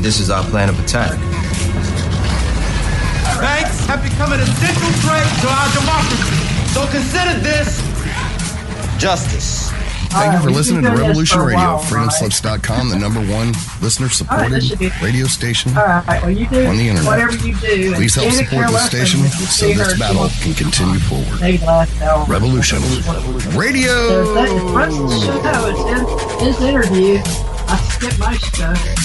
This is our plan of attack. Banks have become an essential threat to our democracy. So consider this justice. Thank you for listening to Revolution Radio, freedomslips.com, the #1 listener-supported radio station on the internet. Whatever you do, please help support this station so this battle can continue forward. Revolution Radio! It's his interview. I skipped my stuff.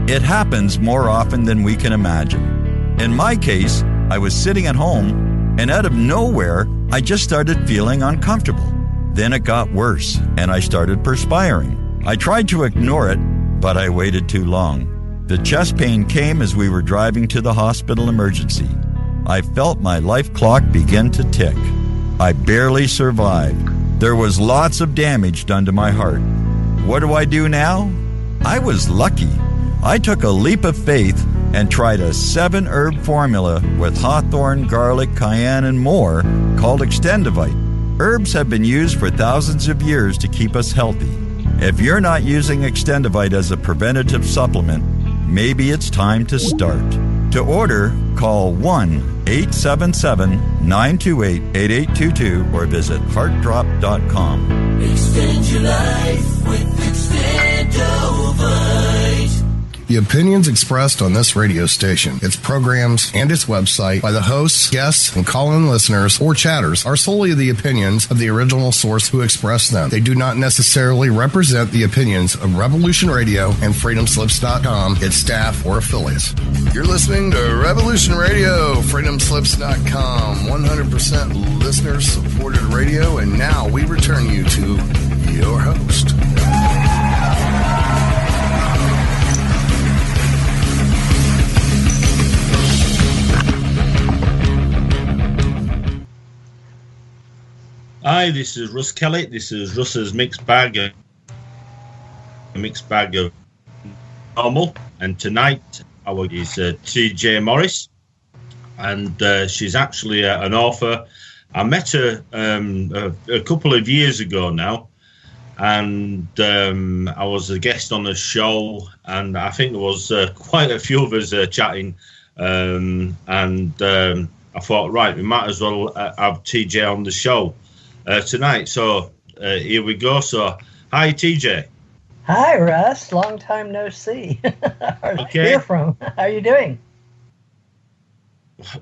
It happens more often than we can imagine. In my case, I was sitting at home, and out of nowhere, I just started feeling uncomfortable. Then it got worse, and I started perspiring. I tried to ignore it, but I waited too long. The chest pain came as we were driving to the hospital emergency. I felt my life clock begin to tick. I barely survived. There was lots of damage done to my heart. What do I do now? I was lucky. I took a leap of faith and tried a 7-herb formula with hawthorn, garlic, cayenne, and more called Extendivite. Herbs have been used for thousands of years to keep us healthy. If you're not using Extendivite as a preventative supplement, maybe it's time to start. To order, call 1-877-928-8822 or visit heartdrop.com. Extend your life with Extendivite. The opinions expressed on this radio station, its programs, and its website by the hosts, guests, and call-in listeners or chatters are solely the opinions of the original source who expressed them. They do not necessarily represent the opinions of Revolution Radio and freedomslips.com, its staff, or affiliates. You're listening to Revolution Radio, freedomslips.com, 100% listener-supported radio, and now we return you to your host. Hi, this is Russ Kellett. This is Russ's mixed bag of normal. And tonight our is TJ Morris, and she's actually an author. I met her a couple of years ago now, and I was a guest on the show, and I think there was quite a few of us chatting, and I thought, right, we might as well have TJ on the show tonight. So here we go. So hi, TJ. Hi, Russ. Long time no see. Okay. Hear from. How are you doing?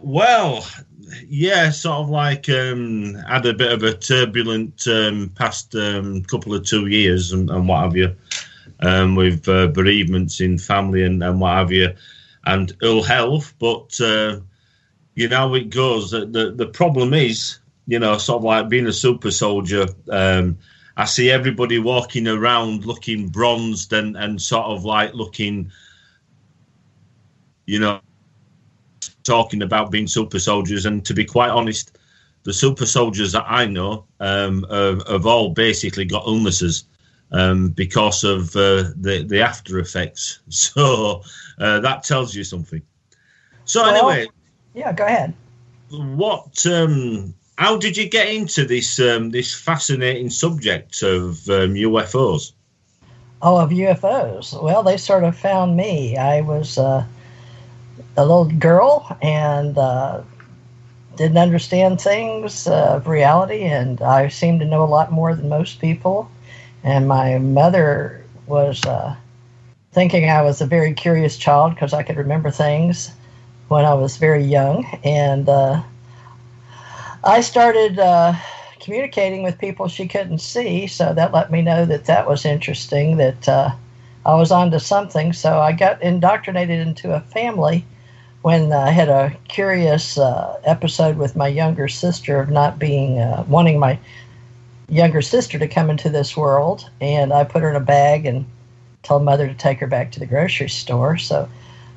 Well, yeah, sort of like had a bit of a turbulent past couple of 2 years and what have you, with bereavements in family and what have you, and ill health. But you know how it goes. The problem is, you know, sort of like being a super soldier, I see everybody walking around looking bronzed and sort of like looking, you know, talking about being super soldiers. And to be quite honest, the super soldiers that I know have all basically got illnesses because of the after effects. So that tells you something. So anyway. Yeah, go ahead. What... how did you get into this this fascinating subject of UFOs? Oh, of UFOs. Well, they sort of found me. I was a little girl and didn't understand things of reality, and I seemed to know a lot more than most people. And my mother was thinking I was a very curious child because I could remember things when I was very young, and I started communicating with people she couldn't see, so that let me know that was interesting, that I was onto something. So I got indoctrinated into a family when I had a curious episode with my younger sister of not being, wanting my younger sister to come into this world, and I put her in a bag and told Mother to take her back to the grocery store. So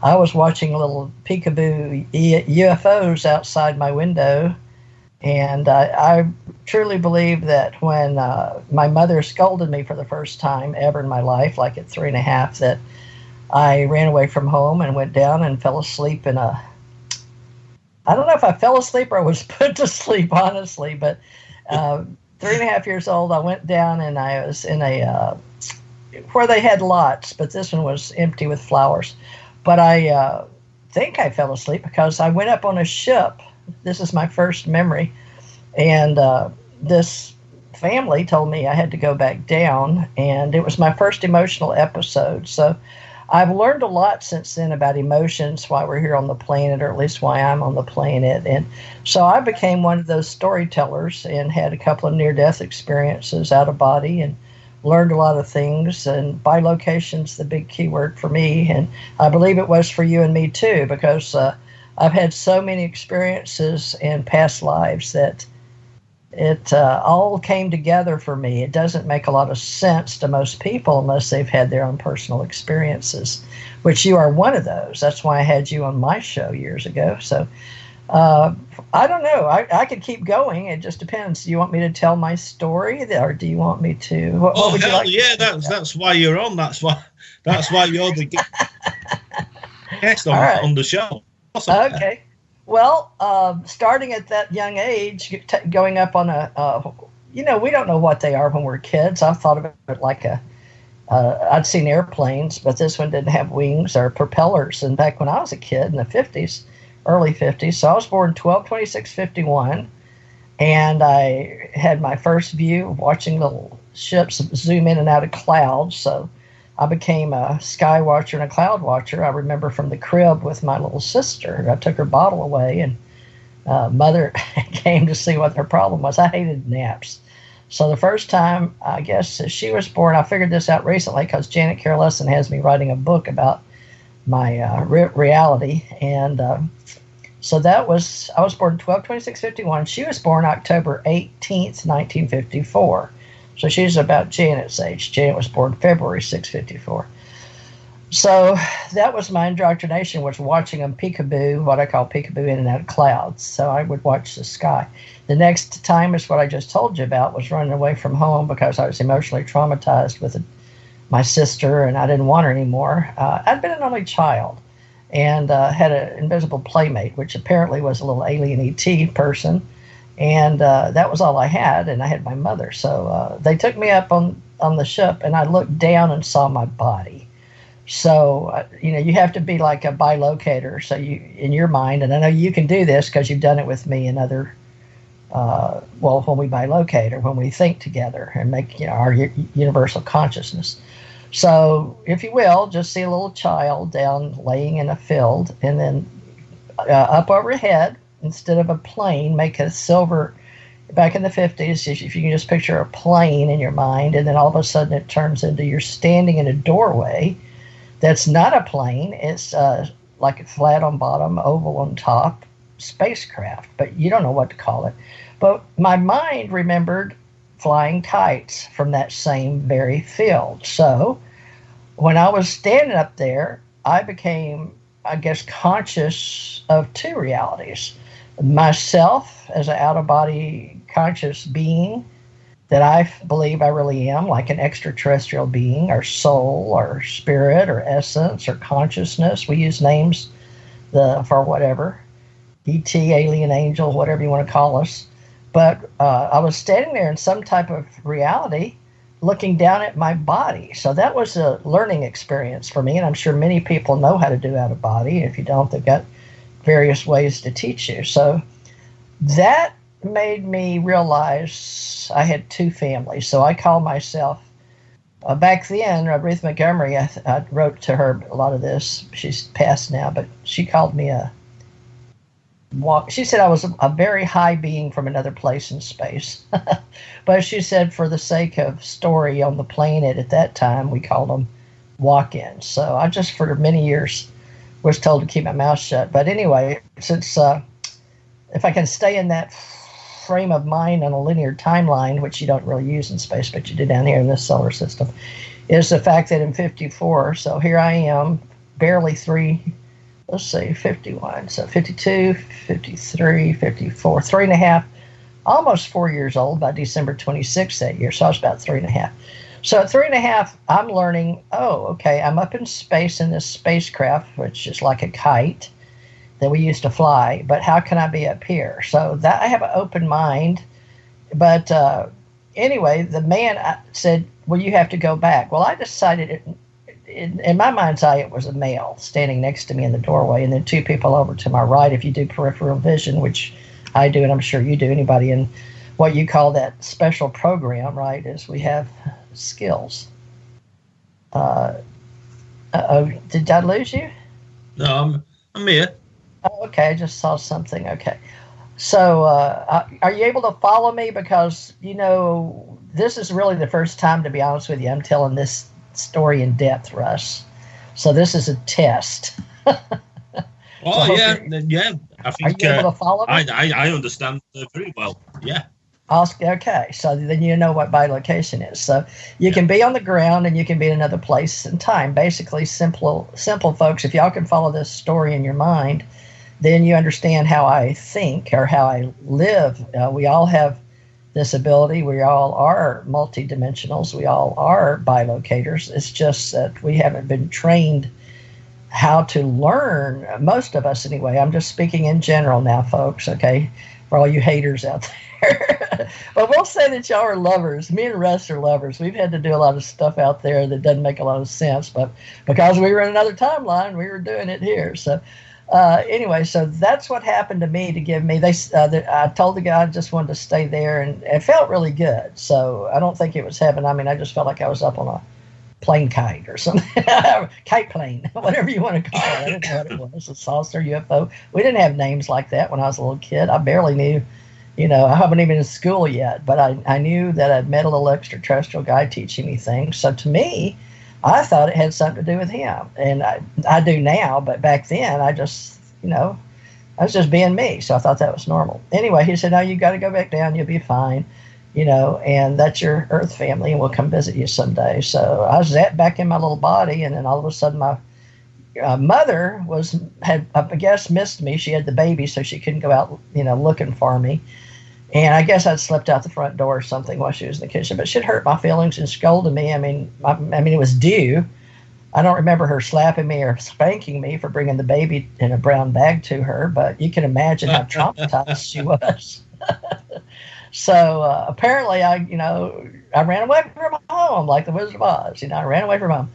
I was watching little peekaboo UFOs outside my window. And I truly believe that when my mother scolded me for the first time ever in my life, like at 3.5, that I ran away from home and went down and fell asleep in I don't know if I fell asleep or I was put to sleep, honestly, but 3.5 years old, I went down and I was in a, where they had lots, but this one was empty with flowers. But I think I fell asleep because I went up on a ship. This is my first memory. And this family told me I had to go back down, and it was my first emotional episode. So I've learned a lot since then about emotions, why we're here on the planet, or at least why I'm on the planet. And so I became one of those storytellers and had a couple of near-death experiences out of body and learned a lot of things. And bilocation's the big key word for me. And I believe it was for you and me too, because I've had so many experiences in past lives that it all came together for me. It doesn't make a lot of sense to most people unless they've had their own personal experiences, which you are one of those. That's why I had you on my show years ago. So I don't know. I could keep going. It just depends. Do you want me to tell my story, or do you want me to? What would you like? Yeah, that's why you're on. That's why you're the guest on the show. Awesome. Okay. Well, starting at that young age, going up on we don't know what they are when we're kids. I've thought of it like I'd seen airplanes, but this one didn't have wings or propellers. And back when I was a kid in the 50s, early 50s, so I was born 12/26/51, and I had my first view of watching little ships zoom in and out of clouds. So I became a sky watcher and a cloud watcher. I remember from the crib with my little sister. I took her bottle away, and mother came to see what her problem was. I hated naps. So the first time, I guess, she was born, I figured this out recently because Janet Carolesson has me writing a book about my reality. And so I was born 12/26/51. She was born October 18th, 1954. So she's about Janet's age. Janet was born February 6/54. So that was my indoctrination, was watching them peekaboo, what I call peekaboo, in and out of clouds. So I would watch the sky. The next time is what I just told you about, was running away from home because I was emotionally traumatized with my sister, and I didn't want her anymore. I'd been an only child and had an invisible playmate, which apparently was a little alien ET person. And that was all I had, and I had my mother. So they took me up on the ship, and I looked down and saw my body. So, you have to be like a bilocator. So you, in your mind, and I know you can do this because you've done it with me and other, when we bilocate, or when we think together and make our universal consciousness. So, if you will, just see a little child down laying in a field, and then up overhead, instead of a plane, make a silver. Back in the 50s, if you can just picture a plane in your mind, and then all of a sudden it turns into you're standing in a doorway that's not a plane. It's like a flat on bottom, oval on top spacecraft, but you don't know what to call it. But my mind remembered flying kites from that same very field. So when I was standing up there, I became, I guess, conscious of two realities. Myself as an out-of-body conscious being that I believe I really am, like an extraterrestrial being, or soul, or spirit, or essence, or consciousness. We use names for whatever, ET, alien, angel, whatever you want to call us. But I was standing there in some type of reality looking down at my body. So that was a learning experience for me, and I'm sure many people know how to do out-of-body. If you don't, they've got various ways to teach you. So that made me realize I had two families. So I call myself, back then, Ruth Montgomery, I wrote to her a lot of this. She's passed now, but she called me she said I was a very high being from another place in space. But she said for the sake of story on the planet at that time, we called them walk-ins. So I just, for many years, was told to keep my mouth shut. But anyway, since if I can stay in that frame of mind on a linear timeline, which you don't really use in space, but you do down here in this solar system, is the fact that in 54, so here I am, barely 51, so 52, 53, 54, 3.5, almost 4 years old by December 26th that year, so I was about 3.5. So at 3.5, I'm learning, I'm up in space in this spacecraft, which is like a kite that we used to fly, but how can I be up here? So that I have an open mind, but anyway, the man said, well, you have to go back. Well, I decided, in my mind's eye, it was a male standing next to me in the doorway, and then two people over to my right. If you do peripheral vision, which I do, and I'm sure you do, anybody in what you call that special program, right, is we have skills. Did I lose you? No, I'm here. Oh, okay, I just saw something. Okay. So are you able to follow me? Because, this is really the first time, to be honest with you, I'm telling this story in depth, Russ. So this is a test. Oh, so yeah. I think, are you able to follow me? I understand very well. Yeah. Okay, so then you know what bilocation is. So you can be on the ground and you can be in another place and time. Basically, simple folks. If y'all can follow this story in your mind, then you understand how I think or how I live. We all have this ability. We all are multidimensionals. We all are bilocators. It's just that we haven't been trained how to learn, most of us anyway. I'm just speaking in general now, folks, okay, for all you haters out there. But we'll say that y'all are lovers. Me and Russ are lovers. We've had to do a lot of stuff out there that doesn't make a lot of sense, but because we were in another timeline, we were doing it here. So anyway, so that's what happened to me to give me, I told the guy I just wanted to stay there, and it felt really good. So I don't think it was heaven. I mean, I just felt like I was up on a plane kite or something, kite plane, whatever you want to call it. I didn't know what it was, a saucer, UFO. We didn't have names like that when I was a little kid. I barely knew, I haven't even in school yet, but I knew that I'd met a little extraterrestrial guy teaching me things. So to me, I thought it had something to do with him. And I do now, but back then I just, I was just being me. So I thought that was normal. Anyway, he said, no, you got to go back down. You'll be fine. And that's your Earth family, and we'll come visit you someday. So I was back in my little body, and then all of a sudden my mother had, I guess, missed me. She had the baby, so she couldn't go out, looking for me. And I guess I'd slept out the front door or something while she was in the kitchen. But she'd hurt my feelings and scolded me. I mean, it was due. I don't remember her slapping me or spanking me for bringing the baby in a brown bag to her, but you can imagine how traumatized she was. So apparently I ran away from home like the Wizard of Oz. I ran away from home.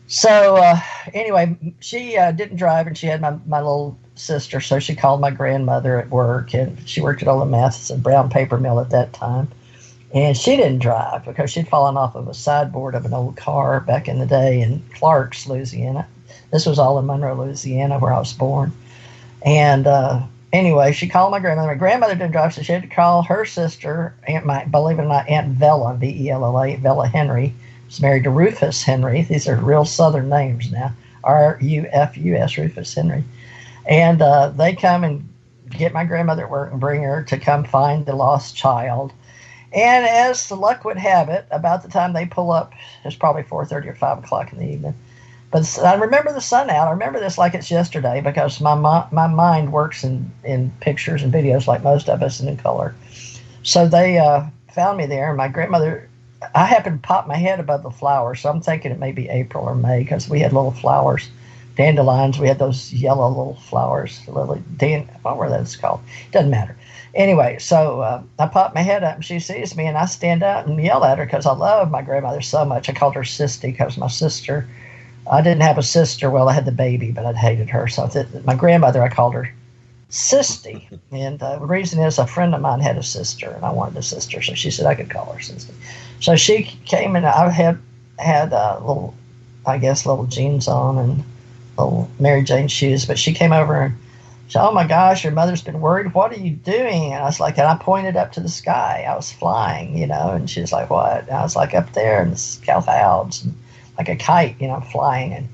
So anyway, she didn't drive, and she had my little sister, so she called my grandmother at work, and she worked at Ole Meth's and Brown Paper Mill at that time. And she didn't drive because she'd fallen off of a sideboard of an old car back in the day in Clarks, Louisiana. This was all in Monroe, Louisiana, where I was born. And anyway, she called my grandmother. My grandmother didn't drive, so she had to call her sister, believe it or not, Aunt Vella, Vella, Vella Henry. She's married to Rufus Henry. These are real Southern names now. Rufus, Rufus Henry. And they come and get my grandmother at work and bring her to come find the lost child. And as the luck would have it, about the time they pull up, it's probably 4:30 or 5 o'clock in the evening. But I remember the sun out. I remember this like it's yesterday because my mind works in pictures and videos like most of us and in color. So they found me there, and my grandmother, I happened to pop my head above the flowers, so I'm thinking it may be April or May because we had little flowers, dandelions. We had those yellow little flowers, what were those called? Doesn't matter. Anyway, so I pop my head up, and she sees me, and I stand out and yell at her because I love my grandmother so much. I called her Sissy because my sister, I didn't have a sister. Well, I had the baby, but I'd hated her. So my grandmother, I called her Sissy. And the reason is a friend of mine had a sister, and I wanted a sister. So she said I could call her Sissy. So she came, and I had little jeans on and little Mary Jane shoes. But she came over and she said, oh, my gosh, your mother's been worried. What are you doing? And I was like, and I pointed up to the sky. I was flying, and she was like, what? And I was like, up there in the clouds, and like a kite, flying. And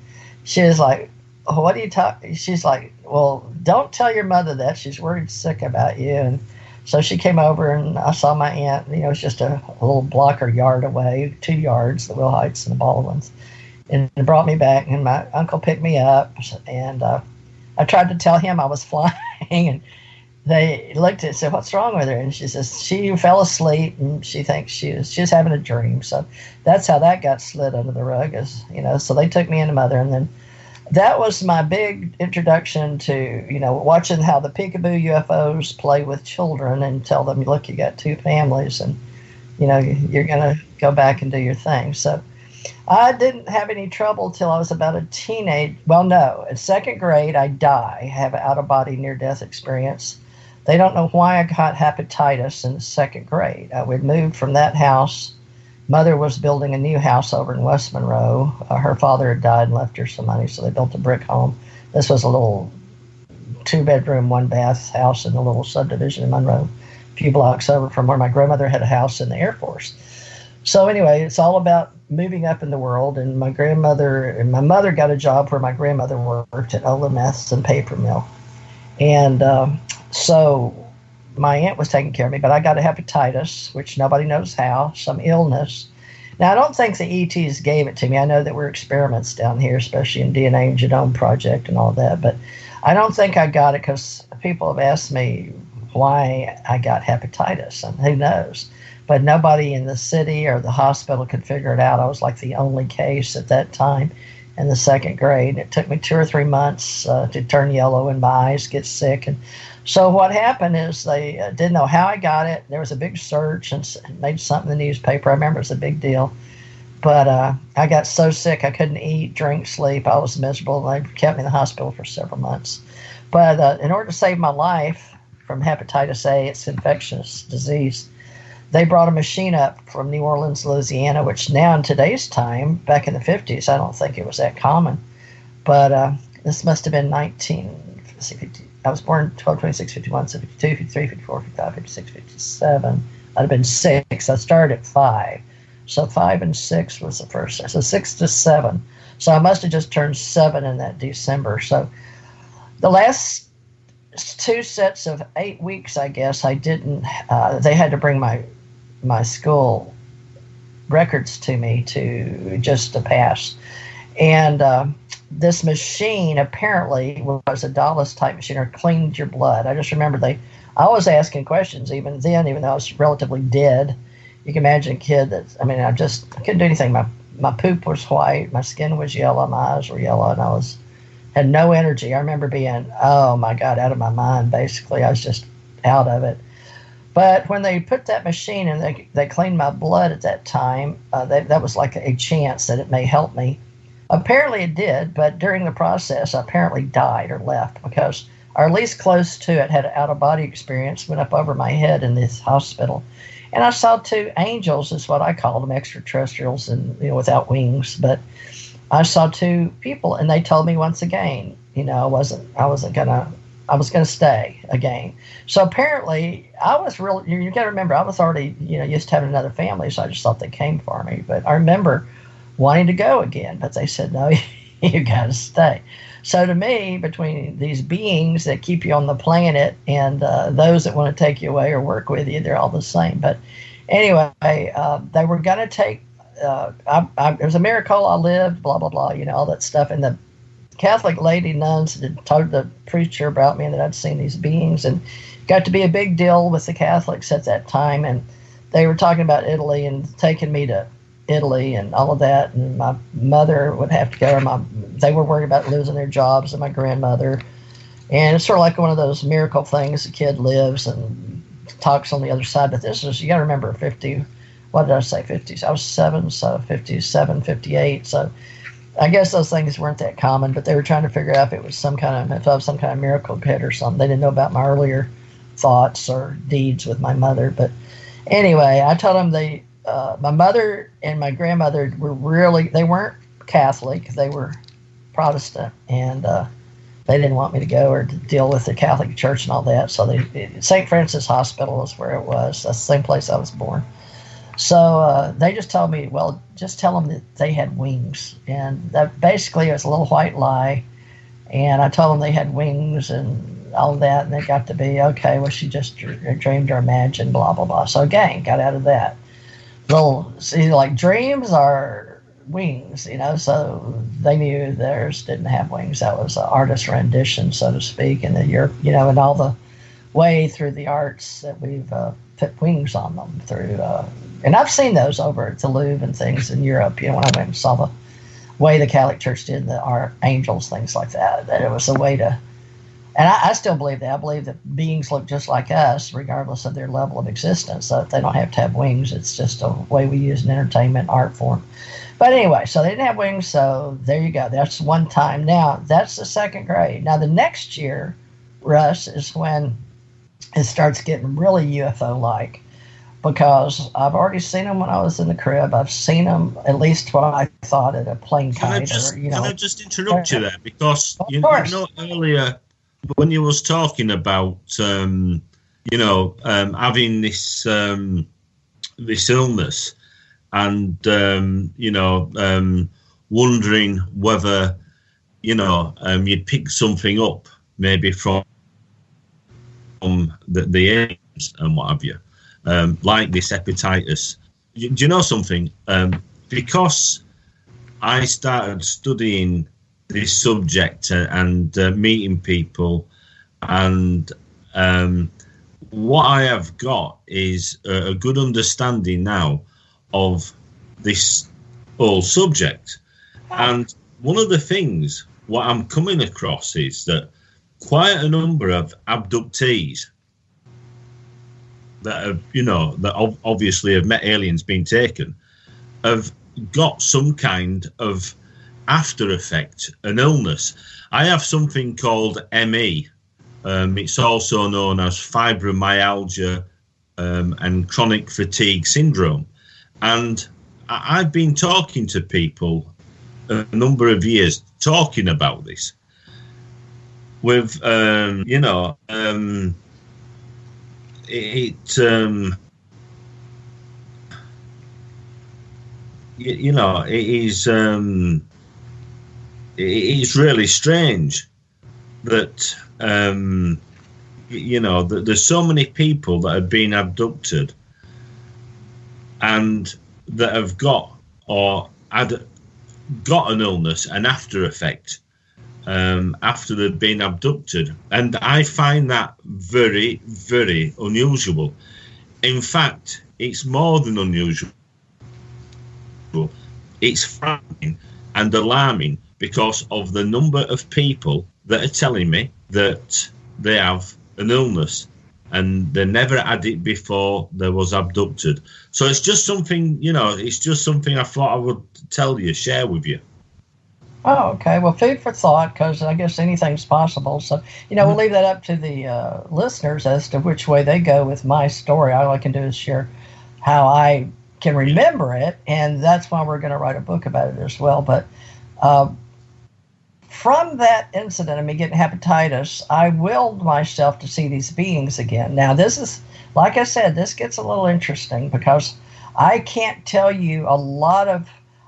she was like, oh, what are you talking? She's like, well, don't tell your mother that. She's worried sick about you. And so she came over, and I saw my aunt. It was just a little block or yard away, 2 yards, the Wilhites and the Baldwins. And it brought me back, and my uncle picked me up. And I tried to tell him I was flying, and they looked at it and said, what's wrong with her? And she says, she fell asleep, and she thinks she's having a dream. So that's how that got slid under the rug, so they took me into Mother. And then that was my big introduction to, watching how the peekaboo UFOs play with children and tell them, look, you got 2 families. And, you're going to go back and do your thing. So I didn't have any trouble till I was about a teenage. Well, no, in second grade, I have an out-of-body near-death experience. They don't know why I got hepatitis in the second grade. We'd moved from that house. Mother was building a new house over in West Monroe. Her father had died and left her some money, so they built a brick home. This was a little 2-bedroom, 1-bath house in a little subdivision in Monroe, a few blocks over from where my grandmother had a house in the Air Force. So anyway, it's all about moving up in the world, and my mother got a job where my grandmother worked at Ola Meths and paper mill. And so my aunt was taking care of me, but I got a hepatitis, which nobody knows how, some illness. Now, I don't think the ETs gave it to me. I know that we're experiments down here, especially in DNA and Genome Project and all that, but I don't think I got it because people have asked me why I got hepatitis, and who knows. But nobody in the city or the hospital could figure it out. I was like the only case at that time in the second grade. It took me 2 or 3 months to turn yellow and my eyes get sick. And so what happened is they didn't know how I got it. There was a big search and made something in the newspaper. I remember it was a big deal. But I got so sick I couldn't eat, drink, sleep. I was miserable. They kept me in the hospital for several months. But in order to save my life from hepatitis A, it's an infectious disease, they brought a machine up from New Orleans, Louisiana, which now in today's time, back in the 50s, I don't think it was that common. But this must have been 1950. I was born 12, 26, 51, 52, 53, 54, 55, 56, 57. I'd have been 6. I started at 5. So 5 and 6 was the first. So 6 to 7. So I must have just turned 7 in that December. So the last 2 sets of 8 weeks, I guess, I didn't, they had to bring my school records to me to pass. And this machine apparently was a Dallas type machine, or cleaned your blood. I just remember I was asking questions even then, even though I was relatively dead. You can imagine a kid I couldn't do anything. My poop was white, my skin was yellow, my eyes were yellow, and had no energy. I remember being, oh my God, out of my mind, basically. I was just out of it. But when they put that machine and they cleaned my blood at that time, that was like a chance that it may help me. Apparently it did, but during the process, I apparently died or left because our least close to it had an out-of-body experience, went up over my head in this hospital. And I saw 2 angels, is what I call them, extraterrestrials and without wings. But I saw 2 people, and they told me once again, I was gonna stay again. So apparently, I was really. You got to remember, I was already used to having another family, so I just thought they came for me. But I remember wanting to go again, but they said no, you got to stay. So to me, between these beings that keep you on the planet and those that want to take you away or work with you, they're all the same. But anyway, they were going to take. It was a miracle I lived, blah, blah, blah, all that stuff. And the Catholic lady nuns had told the preacher about me and that I'd seen these beings, and got to be a big deal with the Catholics at that time. And they were talking about Italy and taking me to Italy and all of that. And my mother would have to go. They were worried about losing their jobs, and my grandmother. And it's sort of like one of those miracle things. The kid lives and talks on the other side. But this is, you got to remember, 50. What did I say? 50s. I was 7, so 57, 58. So I guess those things weren't that common, but they were trying to figure out if I was some kind of miracle kid or something. They didn't know about my earlier thoughts or deeds with my mother. But anyway, I told them my mother and my grandmother they weren't Catholic. They were Protestant, and they didn't want me to go or to deal with the Catholic Church and all that. So St. Francis Hospital is where it was. That's the same place I was born. So they just told me, well, just tell them that they had wings. And that basically it was a little white lie. And I told them they had wings and all that. And they got to be, okay, well, she just dreamed or imagined, blah, blah, blah. So again, got out of that. Like dreams are wings, so they knew theirs didn't have wings. That was an artist's rendition, so to speak. And and all the way through the arts that we've put wings on them through. And I've seen those over at the Louvre and things in Europe, when I went and saw the way the Catholic Church did our angels, things like that, that it was a way to And I still believe that. I believe that beings look just like us, regardless of their level of existence. So they don't have to have wings. It's just a way we use an entertainment art form. But anyway, so they didn't have wings. So there you go. That's one time. Now, that's the second grade. Now, the next year, Russ, is when it starts getting really UFO-like. Because I've already seen them when I was in the crib. I've seen them, at least what I thought, at a plane kite. Can I just interrupt you there? Because, you know, earlier, when you was talking about, having this this illness and, wondering whether, you'd pick something up maybe from the aliens and what have you, like this hepatitis. Do you know something? Because I started studying this subject and meeting people, and what I have got is a good understanding now of this whole subject. And one of the things what I'm coming across is that quite a number of abductees that have, that obviously have met aliens being taken, have got some kind of after effect, an illness. I have something called ME. It's also known as fibromyalgia and chronic fatigue syndrome. And I've been talking to people a number of years talking about this with, it is... it's really strange that, that there's so many people that have been abducted and that have got or had got an illness, an after effect, after they've been abducted. And I find that very, very unusual. In fact, it's more than unusual. It's frightening and alarming, because of the number of people that are telling me that they have an illness and they never had it before they was abducted. So it's just something, it's just something I thought I would tell you, share with you. Oh, okay. Well, food for thought, because I guess anything's possible. So, we'll leave that up to the listeners as to which way they go with my story. All I can do is share how I can remember it, and that's why we're going to write a book about it as well. But from that incident of me getting hepatitis, I willed myself to see these beings again. Now, this is, like I said, this gets a little interesting because I can't tell you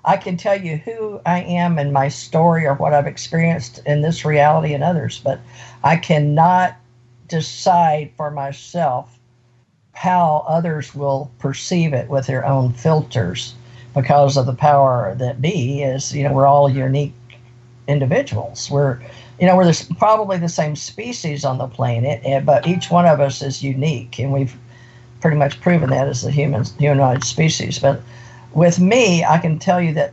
I can tell you who I am and my story or what I've experienced in this reality and others, but I cannot decide for myself how others will perceive it with their own filters, because of the power that be is, we're all unique individuals. We're probably the same species on the planet, but each one of us is unique, and we've pretty much proven that as the humanoid species. But with me, I can tell you that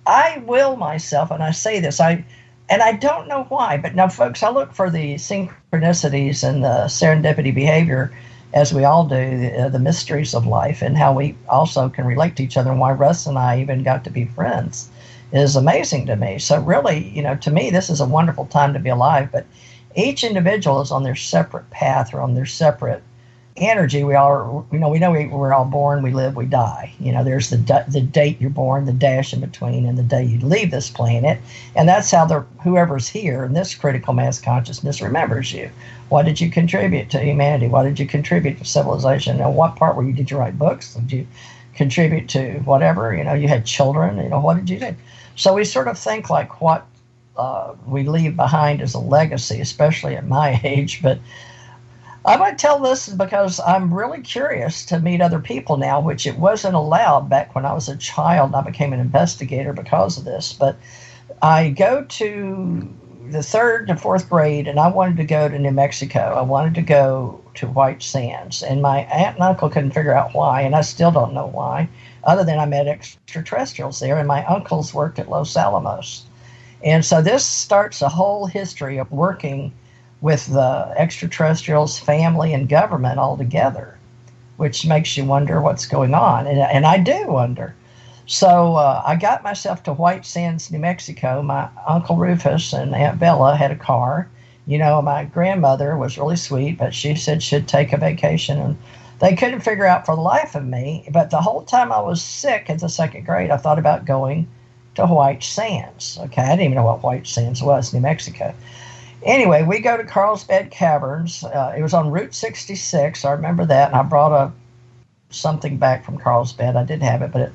I will myself, and I say this, and I don't know why, but now, folks, I look for the synchronicities and the serendipity behavior, as we all do, the mysteries of life, and how we also can relate to each other, and why Russ and I even got to be friends is amazing to me. So really, to me, this is a wonderful time to be alive, but each individual is on their separate path or on their separate energy. We're all born, we live, we die. There's the date you're born, the dash in between, and the day you leave this planet. And that's how whoever's here in this critical mass consciousness remembers you. What did you contribute to humanity? What did you contribute to civilization? And what part did you write books? Did you contribute to whatever? You had children. What did you do? So we sort of think like what we leave behind as a legacy, especially at my age. But I might tell this because I'm really curious to meet other people now, which it wasn't allowed back when I was a child. I became an investigator because of this. But I go to the 3rd to 4th grade, and I wanted to go to New Mexico. I wanted to go to White Sands. And my aunt and uncle couldn't figure out why, and I still don't know why, other than I met extraterrestrials there, and my uncles worked at Los Alamos. And so this starts a whole history of working with the extraterrestrials, family, and government all together, which makes you wonder what's going on. And I do wonder. So I got myself to White Sands, New Mexico. My Uncle Rufus and Aunt Bella had a car. You know, my grandmother was really sweet, but she said she'd take a vacation. And they couldn't figure out for the life of me. But the whole time I was sick in the second grade, I thought about going to White Sands. Okay, I didn't even know what White Sands was, New Mexico. Anyway, we go to Carlsbad Caverns. It was on Route 66. I remember that. And I brought something back from Carlsbad. I did have it, but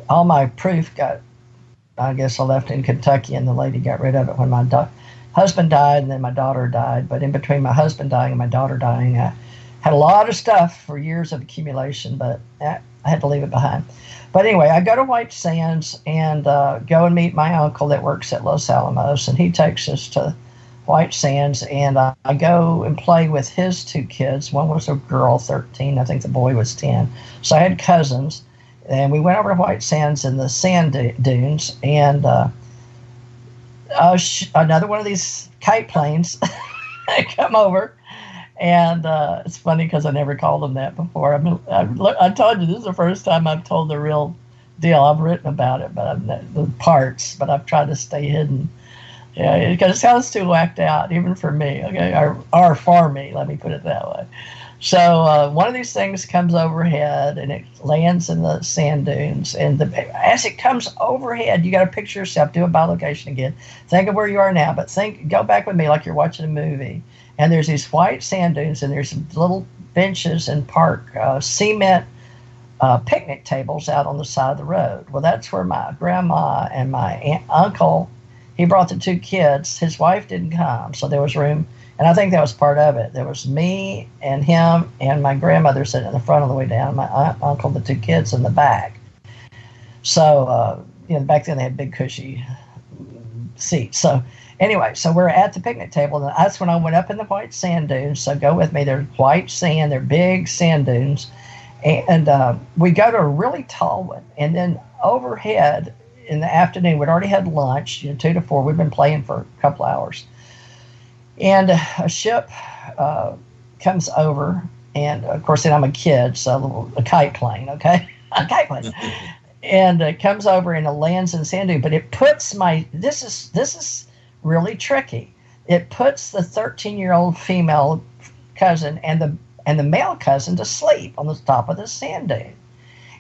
all my proof got, I guess I left in Kentucky, and the lady got rid of it when my husband died, and then my daughter died. But in between my husband dying and my daughter dying, I had a lot of stuff for years of accumulation, but I had to leave it behind. But anyway, I go to White Sands and go and meet my uncle that works at Los Alamos, and he takes us to White Sands, and I go and play with his two kids. One was a girl, 13. I think the boy was 10. So I had cousins, and we went over to White Sands in the sand dunes, and another one of these kite planes come over, and it's funny because I never called them that before. I told you this is the first time I've told the real deal. I've written about it, but the parts, but I've tried to stay hidden. Yeah, because it sounds too whacked out, even for me. Okay, or for me. Let me put it that way. So one of these things comes overhead, and it lands in the sand dunes. And as it comes overhead, you got to picture yourself. Do a bilocation again. Think of where you are now, but go back with me like you're watching a movie. And there's these white sand dunes, and there's little benches and park cement picnic tables out on the side of the road. Well, that's where my grandma and my uncle. He brought the two kids. His wife didn't come, so there was room. And I think that was part of it. There was me and him and my grandmother sitting in the front on the way down, my aunt, uncle, the two kids in the back. So, back then they had big cushy seats. So anyway, so we're at the picnic table, and that's when I went up in the white sand dunes. So go with me. They're white sand. They're big sand dunes. And we go to a really tall one. And then overhead, in the afternoon, we'd already had lunch, 2 to 4. We'd been playing for a couple hours. And a ship comes over, and of course, then I'm a kid, so a kite plane, okay? A kite plane. And it comes over and it lands in sand dune, but it puts this is really tricky. It puts the 13-year-old female cousin and the male cousin to sleep on the top of the sand dune.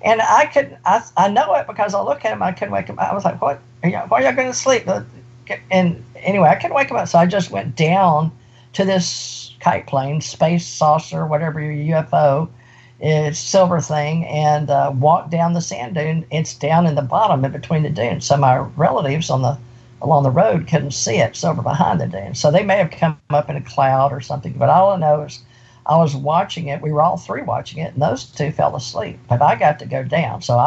And I know it because I look at him. I couldn't wake him up. I was like, what? Why are you going to sleep? And anyway, I couldn't wake him up. So I just went down to this kite plane, space saucer, whatever your UFO, it's silver thing, and walked down the sand dune. It's down in the bottom in between the dunes. So my relatives along the road couldn't see it. It's over behind the dune. So they may have come up in a cloud or something. But all I know is I was watching it. We were all three watching it, and those two fell asleep. But I got to go down. So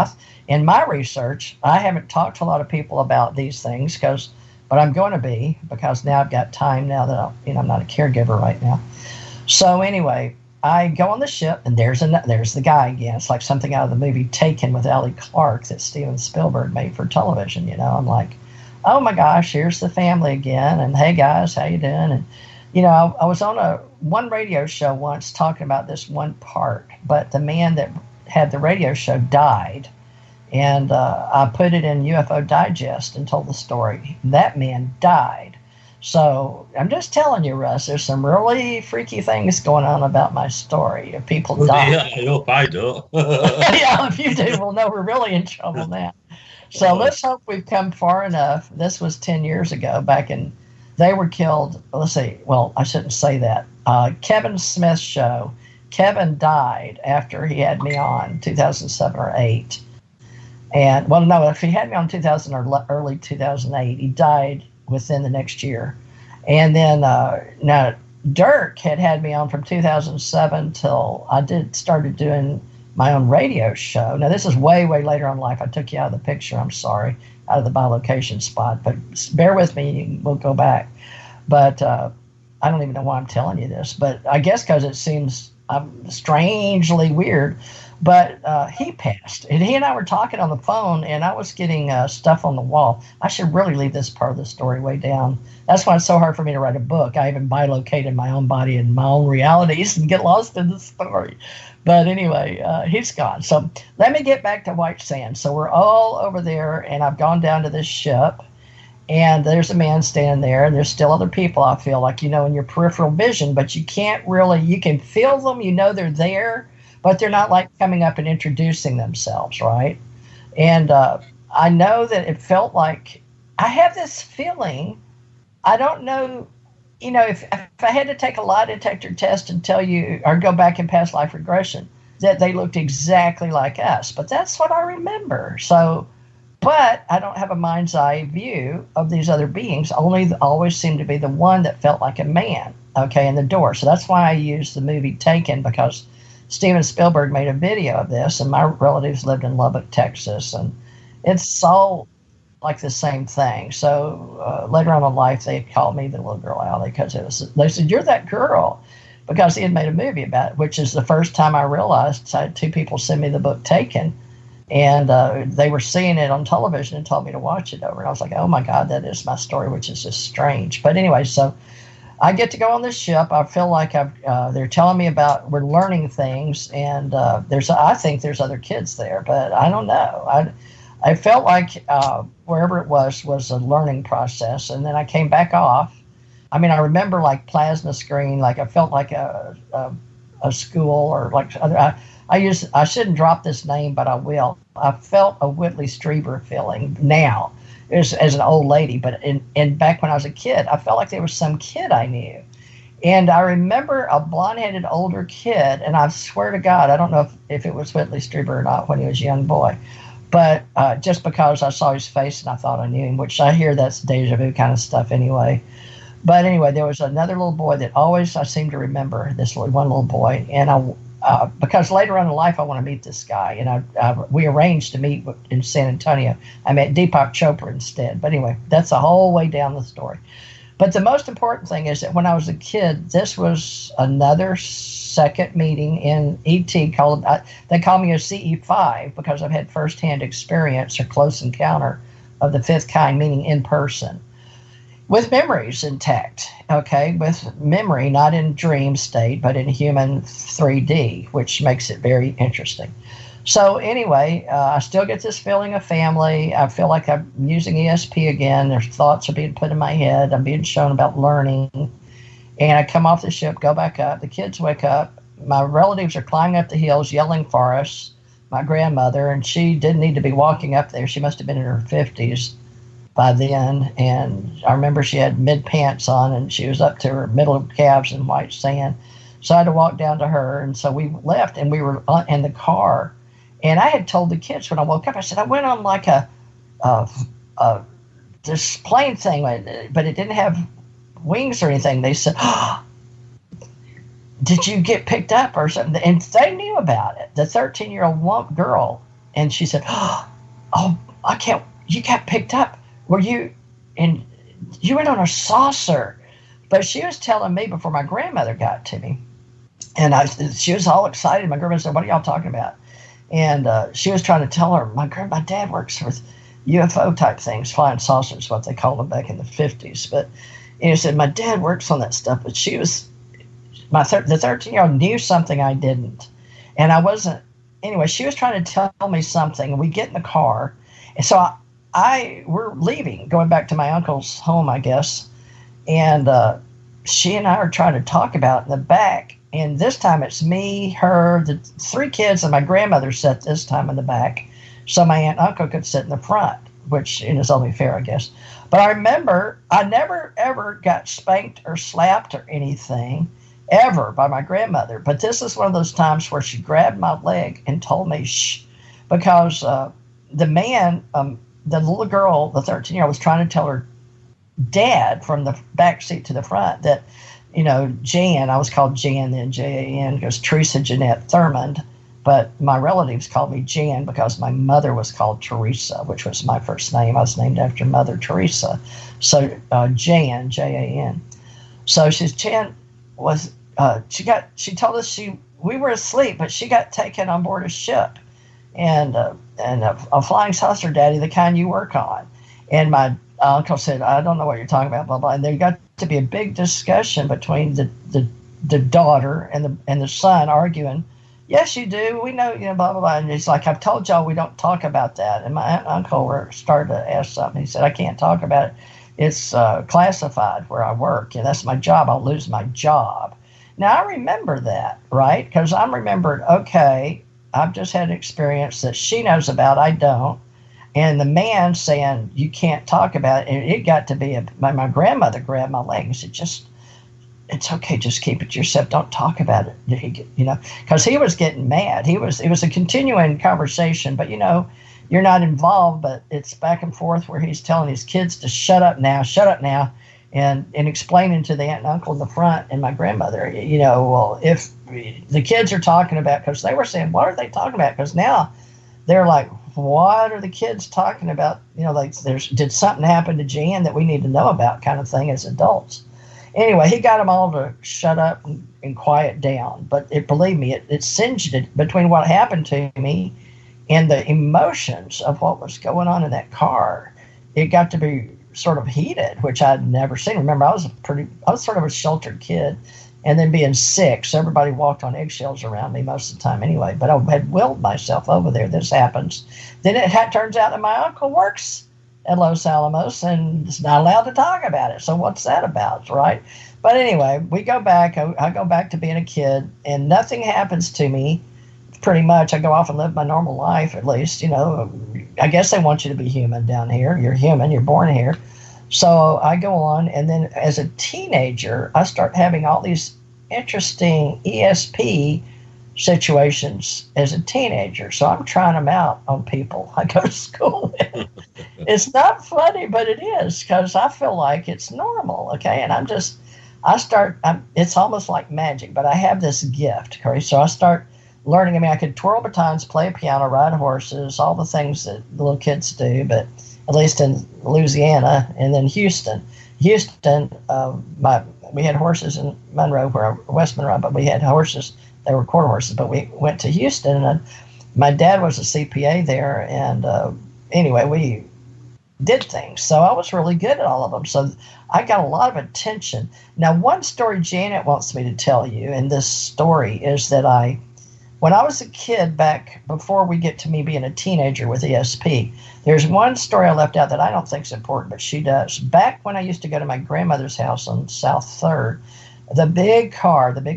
in my research, I haven't talked to a lot of people about these things, but I'm going to be, because now I've got time now that I'm not a caregiver right now. So anyway, I go on the ship, and there's the guy again. It's like something out of the movie Taken with Ellie Clark that Steven Spielberg made for television. I'm like, oh my gosh, here's the family again. And hey guys, how you doing? And I was on one radio show once talking about this one part, but the man that had the radio show died, and I put it in UFO Digest and told the story. That man died. So I'm just telling you, Russ, there's some really freaky things going on about my story. If people die. Yeah, I hope I do. Yeah, if you do, we'll know we're really in trouble now. So let's hope we've come far enough. This was 10 years ago, they were killed. Let's see. Well, I shouldn't say that. Kevin Smith's show. Kevin died after he had me on 2007 or 8. And, well, no, if he had me on 2000 or early 2008, he died within the next year. And then, now, Dirk had me on from 2007 till I started doing my own radio show. Now, this is way, way later in life. I took you out of the picture. I'm sorry. Out of the bilocation spot, but bear with me, we'll go back. But I don't even know why I'm telling you this, but I guess because it seems strangely weird. But he passed, and he and I were talking on the phone, and I was getting stuff on the wall. I should really leave this part of the story way down. That's why it's so hard for me to write a book. I even bilocated my own body and my own realities and get lost in the story. But anyway, he's gone. So let me get back to White Sands. So we're all over there, and I've gone down to this ship, and there's a man standing there, and there's still other people, I feel like, in your peripheral vision, but you can't really, you can feel them, they're there, but they're not like coming up and introducing themselves, right? And I know that it felt like, I have this feeling, I don't know, if I had to take a lie detector test and tell you, or go back in past life regression, that they looked exactly like us. But that's what I remember. So, but I don't have a mind's eye view of these other beings. Always seemed to be the one that felt like a man, in the door. So that's why I used the movie Taken, because Steven Spielberg made a video of this, and my relatives lived in Lubbock, Texas, and it's all like the same thing. So later on in life, they called me the little girl Allie, because they said, "You're that girl," because he had made a movie about it, which is the first time I realized. So I had two people send me the book Taken, and they were seeing it on television and told me to watch it over. And I was like, oh my God, that is my story, which is just strange. But anyway, so I get to go on this ship. I feel like they're telling me about, we're learning things, and I think there's other kids there, but I don't know. I felt like wherever it was a learning process, and then I came back off. I mean, I remember like plasma screen, like I felt like a school, or like other. I shouldn't drop this name, but I will. I felt a Whitley Strieber feeling now, as an old lady, but in back when I was a kid, I felt like there was some kid I knew. And I remember a blonde-headed older kid, and I swear to God, I don't know if it was Whitley Strieber or not when he was a young boy, but just because I saw his face and I thought I knew him, which I hear that's deja vu kind of stuff anyway. But anyway, there was another little boy that always I seem to remember, this one little boy, and because later on in life I want to meet this guy, and we arranged to meet in San Antonio. I met Deepak Chopra instead. But anyway, that's the whole way down the story. But the most important thing is that when I was a kid, this was another second meeting in ET called, they call me a CE5 because I've had firsthand experience or close encounter of the fifth kind, meaning in person, with memories intact, with memory, not in dream state, but in human 3D, which makes it very interesting. So anyway, I still get this feeling of family. I feel like I'm using ESP again. There's thoughts are being put in my head. I'm being shown about learning. And I come off the ship, go back up. The kids wake up. My relatives are climbing up the hills, yelling for us. My grandmother, and she didn't need to be walking up there. She must have been in her 50s by then. And I remember she had mid-pants on, and she was up to her middle calves in white sand. So I had to walk down to her. And so we left, and we were in the car. And I had told the kids when I woke up, I said, I went on like this plane thing, but it didn't have wings or anything. They said, oh, did you get picked up or something? And they knew about it, the 13-year-old girl. And she said, oh, you got picked up. Were you, and you went on a saucer. But she was telling me before my grandmother got to me. And she was all excited. My grandmother said, what are y'all talking about? And she was trying to tell her, my dad works with UFO type things, flying saucers, what they called them back in the 50s. But he said, my dad works on that stuff. But she was, the 13-year-old knew something I didn't. And I wasn't, anyway, she was trying to tell me something. And we get in the car. And so we're leaving, going back to my uncle's home, I guess. And she and I are trying to talk about it in the back. And this time it's me, her, the three kids, and my grandmother sat this time in the back. So my aunt and uncle could sit in the front, which is only fair, I guess. But I remember I never, ever got spanked or slapped or anything, ever, by my grandmother. But this is one of those times where she grabbed my leg and told me, shh, because the man, the little girl, the 13-year-old, was trying to tell her dad from the back seat to the front that, Jan, I was called Jan then, Jan, because Theresa Jeanette Thurmond, but my relatives called me Jan because my mother was called Theresa, which was my first name. I was named after Mother Teresa. So Jan, Jan. So Jan was, she told us she we were asleep, but she got taken on board a ship, and a flying saucer daddy, the kind you work on. And my uncle said, I don't know what you're talking about, blah, blah. And there got to be a big discussion between the daughter and the son arguing, yes, you do. We know, blah, blah, blah. And he's like, I've told y'all we don't talk about that. And my uncle started to ask something. He said, I can't talk about it. It's classified where I work. And that's my job. I'll lose my job. Now, I remember that, right? Because I'm remembered, okay, I've just had an experience that she knows about, I don't. And the man saying, you can't talk about it. And it got to be, my grandmother grabbed my leg and said, it's okay, just keep it to yourself. Don't talk about it, because he was getting mad. It was a continuing conversation, but, you're not involved, but it's back and forth where he's telling his kids to shut up now, and explaining to the aunt and uncle in the front and my grandmother, well, if the kids are talking about, because they were saying, what are they talking about? Because now they're like, what are the kids talking about? Like did something happen to Jan that we need to know about, kind of thing, as adults. Anyway, he got them all to shut up and quiet down. But believe me, it singed it between what happened to me and the emotions of what was going on in that car. It got to be sort of heated, which I'd never seen. Remember, I was sort of a sheltered kid, and then being sick, so everybody walked on eggshells around me most of the time anyway. But I had willed myself over there. This happens. Then it turns out that my uncle works at Los Alamos and is not allowed to talk about it. So what's that about, right? But anyway, we go back. I go back to being a kid, and nothing happens to me. Pretty much, I go off and live my normal life, at least. I guess they want you to be human down here. You're human. You're born here. So I go on, and then as a teenager, I start having all these interesting ESP situations as a teenager. So I'm trying them out on people I go to school with. It's not funny, but it is, because I feel like it's normal, okay? And it's almost like magic, but I have this gift, okay? So I start learning. I mean, I could twirl batons, play a piano, ride horses, all the things that little kids do, but at least in Louisiana. And then Houston, we had horses in West Monroe, but we had horses. They were quarter horses, but we went to Houston, and my dad was a CPA there. And anyway, we did things. So I was really good at all of them. So I got a lot of attention. Now, one story Janet wants me to tell you, and this story is that when I was a kid, back before we get to me being a teenager with ESP, there's one story I left out that I don't think is important, but she does. Back when I used to go to my grandmother's house on South 3rd, the big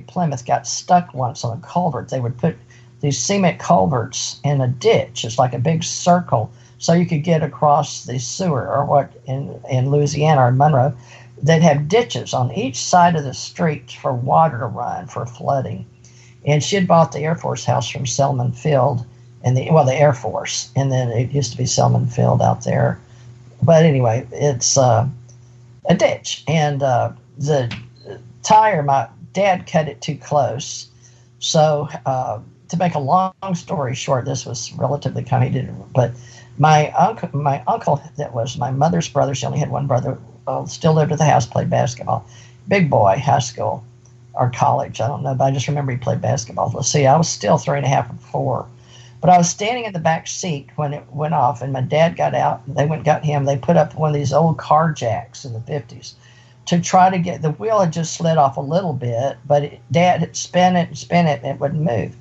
Plymouth, got stuck once on a culvert. They would put these cement culverts in a ditch. It's like a big circle, so you could get across the sewer, or what in Louisiana or Monroe, they'd have ditches on each side of the street for water to run, for flooding. And she had bought the Air Force house from Selman Field, the Air Force, and then it used to be Selman Field out there. But anyway, it's a ditch, and the tire, my dad cut it too close. So to make a long story short, this was relatively complicated, but my uncle, that was my mother's brother, she only had one brother, still lived at the house, played basketball, big boy, high school or college, I don't know, but I just remember he played basketball. Let's see, I was still 3.5 or 4, but I was standing in the back seat when it went off, and my dad got out, and they went and got him. They put up one of these old car jacks in the 50s to try to get, the wheel had just slid off a little bit, but Dad had spin it, and it wouldn't move.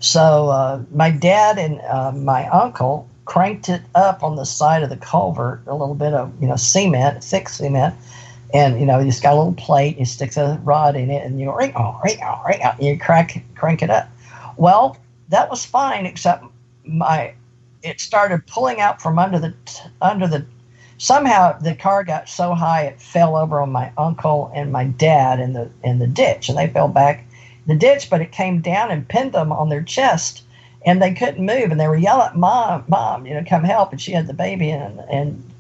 So my dad and my uncle cranked it up on the side of the culvert, a little bit of cement, thick cement, and you just got a little plate, you stick the rod in it, and you go ring, and you crank it up. Well, that was fine, except it started pulling out from under the somehow the car got so high it fell over on my uncle and my dad in the ditch, and they fell back in the ditch, but it came down and pinned them on their chest, and they couldn't move, and they were yelling, mom, come help. And she had the baby, and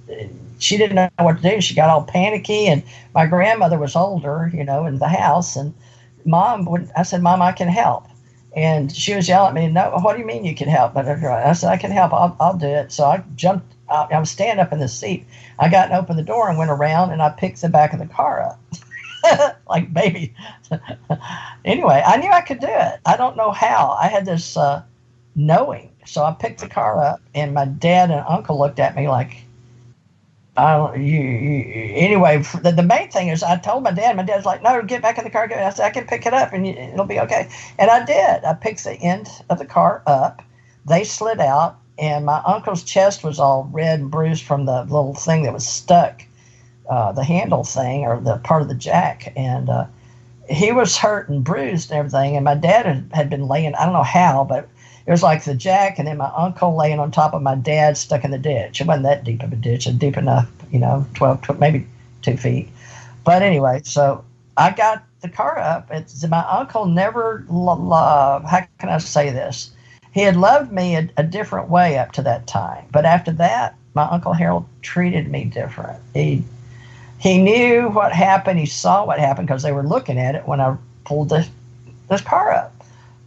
she didn't know what to do. She got all panicky, and my grandmother was older, in the house, and I said, Mom, I can help. And she was yelling at me, no, what do you mean you can help? But I said, I can help, I'll do it. So I jumped, I was standing up in the seat. I got and opened the door and went around, and I picked the back of the car up. like baby. Anyway, I knew I could do it. I don't know how. I had this knowing. So I picked the car up, and my dad and uncle looked at me like, I don't, anyway, the main thing is I told my dad's like, no, get back in the car. I said, I can pick it up and it'll be okay. And I did. I picked the end of the car up. They slid out, and my uncle's chest was all red and bruised from the little thing that was stuck, the handle thing or the part of the jack. And he was hurt and bruised and everything. And my dad had been laying, I don't know how, but it was like the jack, and then my uncle laying on top of my dad stuck in the ditch. It wasn't that deep of a ditch, deep enough, 12, maybe 2 feet. But anyway, so I got the car up. My uncle never loved, how can I say this? He had loved me a different way up to that time. But after that, my Uncle Harold treated me different. He knew what happened. He saw what happened because they were looking at it when I pulled this car up.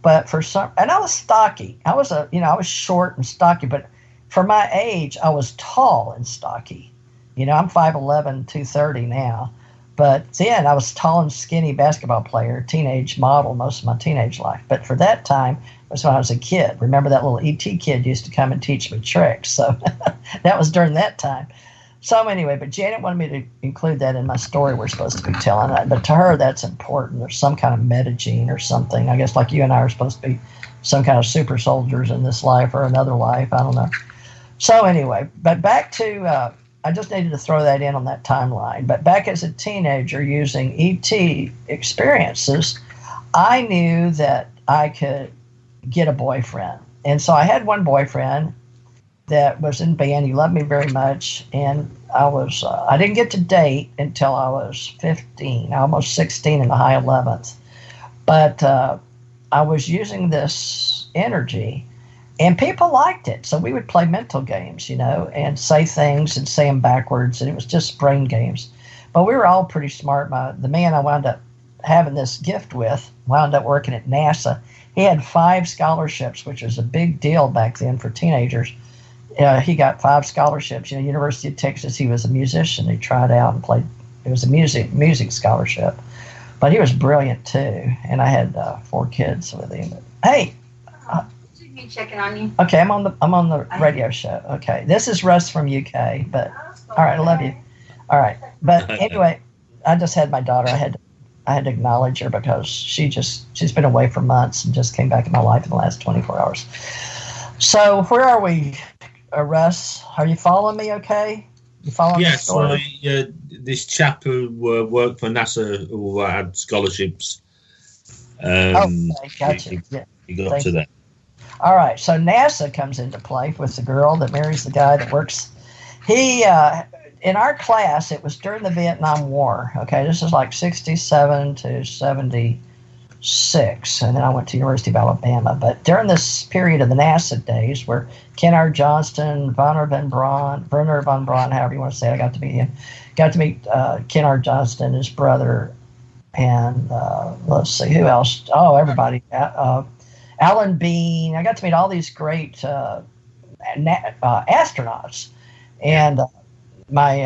But and I was stocky. I was short and stocky, but for my age, I was tall and stocky. I'm 5'11", 230 now. But then I was tall and skinny basketball player, teenage model most of my teenage life. But for that time, it was when I was a kid. Remember that little ET kid used to come and teach me tricks. So that was during that time. So anyway, but Janet wanted me to include that in my story we're supposed to be telling. But to her, that's important. There's some kind of metagene or something. I guess like you and I are supposed to be some kind of super soldiers in this life or another life. I don't know. So anyway, but back to, I just needed to throw that in on that timeline. But back as a teenager using ET experiences, I knew that I could get a boyfriend. And so I had one boyfriend that was in band. He loved me very much, and I didn't get to date until I was 15, almost 16 in the high 11th. But I was using this energy, and people liked it. So we would play mental games, and say things and say them backwards, and it was just brain games. But we were all pretty smart. The man I wound up having this gift with wound up working at NASA. He had 5 scholarships, which was a big deal back then for teenagers. He got 5 scholarships. University of Texas, he was a musician. He tried out and played. It was a music scholarship. But he was brilliant, too. And I had 4 kids with him. Hey. Me checking on you. Okay, I'm on the radio show. Okay. This is Russ from UK. But, all right, I love you. All right. But anyway, I just had my daughter. I had to acknowledge her because she's been away for months and just came back in my life in the last 24 hours. So where are we? Russ, are you following me okay? You following the story? Yes, this chap who worked for NASA who had scholarships. Okay, gotcha. He got to that. All right, so NASA comes into play with the girl that marries the guy that works. He, in our class, it was during the Vietnam War. Okay, this is like 67 to 76, and then I went to University of Alabama. But during this period of the NASA days, where Ken R. Johnston, Werner von Braun, however you want to say it, I got to meet him. Got to meet Ken R. Johnston, his brother, and let's see who else. Oh, everybody. Alan Bean. I got to meet all these great astronauts, and my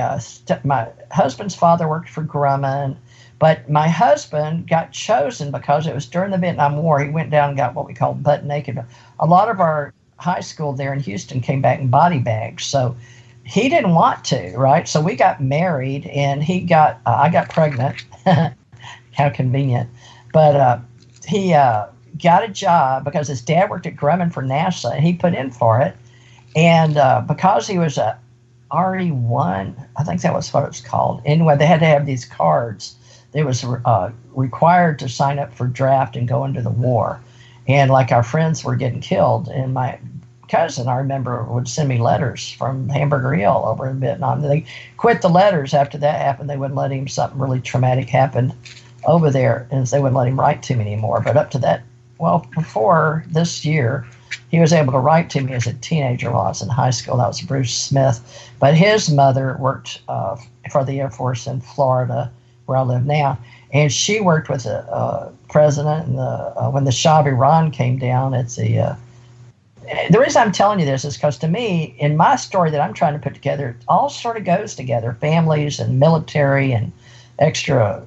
husband's father worked for Grumman. But my husband got chosen because it was during the Vietnam War. He went down and got what we call butt naked. A lot of our high school there in Houston came back in body bags. So he didn't want to, right? So we got married, and I got pregnant. How convenient. But he got a job because his dad worked at Grumman for NASA, and he put in for it. And because he was a RE1, I think that was what it was called. Anyway, they had to have these cards. It was required to sign up for draft and go into the war. And like our friends were getting killed. And my cousin, I remember, would send me letters from Hamburger Hill over in Vietnam. They quit the letters after that happened. They wouldn't let him, something really traumatic happened over there, and they wouldn't let him write to me anymore. But up to that, well, before this year, he was able to write to me as a teenager while I was in high school. That was Bruce Smith. But his mother worked for the Air Force in Florida, where I live now, and she worked with the president. And when the Shah of Iran came down, the reason I'm telling you this is because to me, in my story that I'm trying to put together, it all sort of goes together: families and military and extra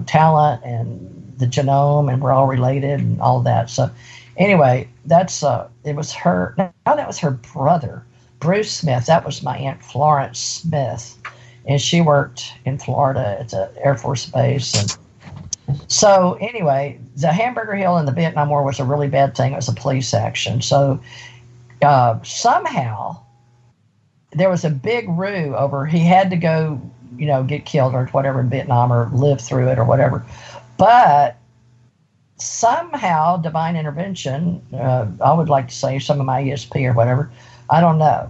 talent and the genome, and we're all related and all that. So anyway, that's it was her. No, that was her brother, Bruce Smith. That was my Aunt Florence Smith, and she worked in Florida at the Air Force Base. And so anyway, the Hamburger Hill in the Vietnam War was a really bad thing. It was a police action. So somehow there was a big ruse over. He had to go, get killed or whatever in Vietnam or live through it or whatever. But somehow divine intervention, I would like to say some of my ESP or whatever, I don't know,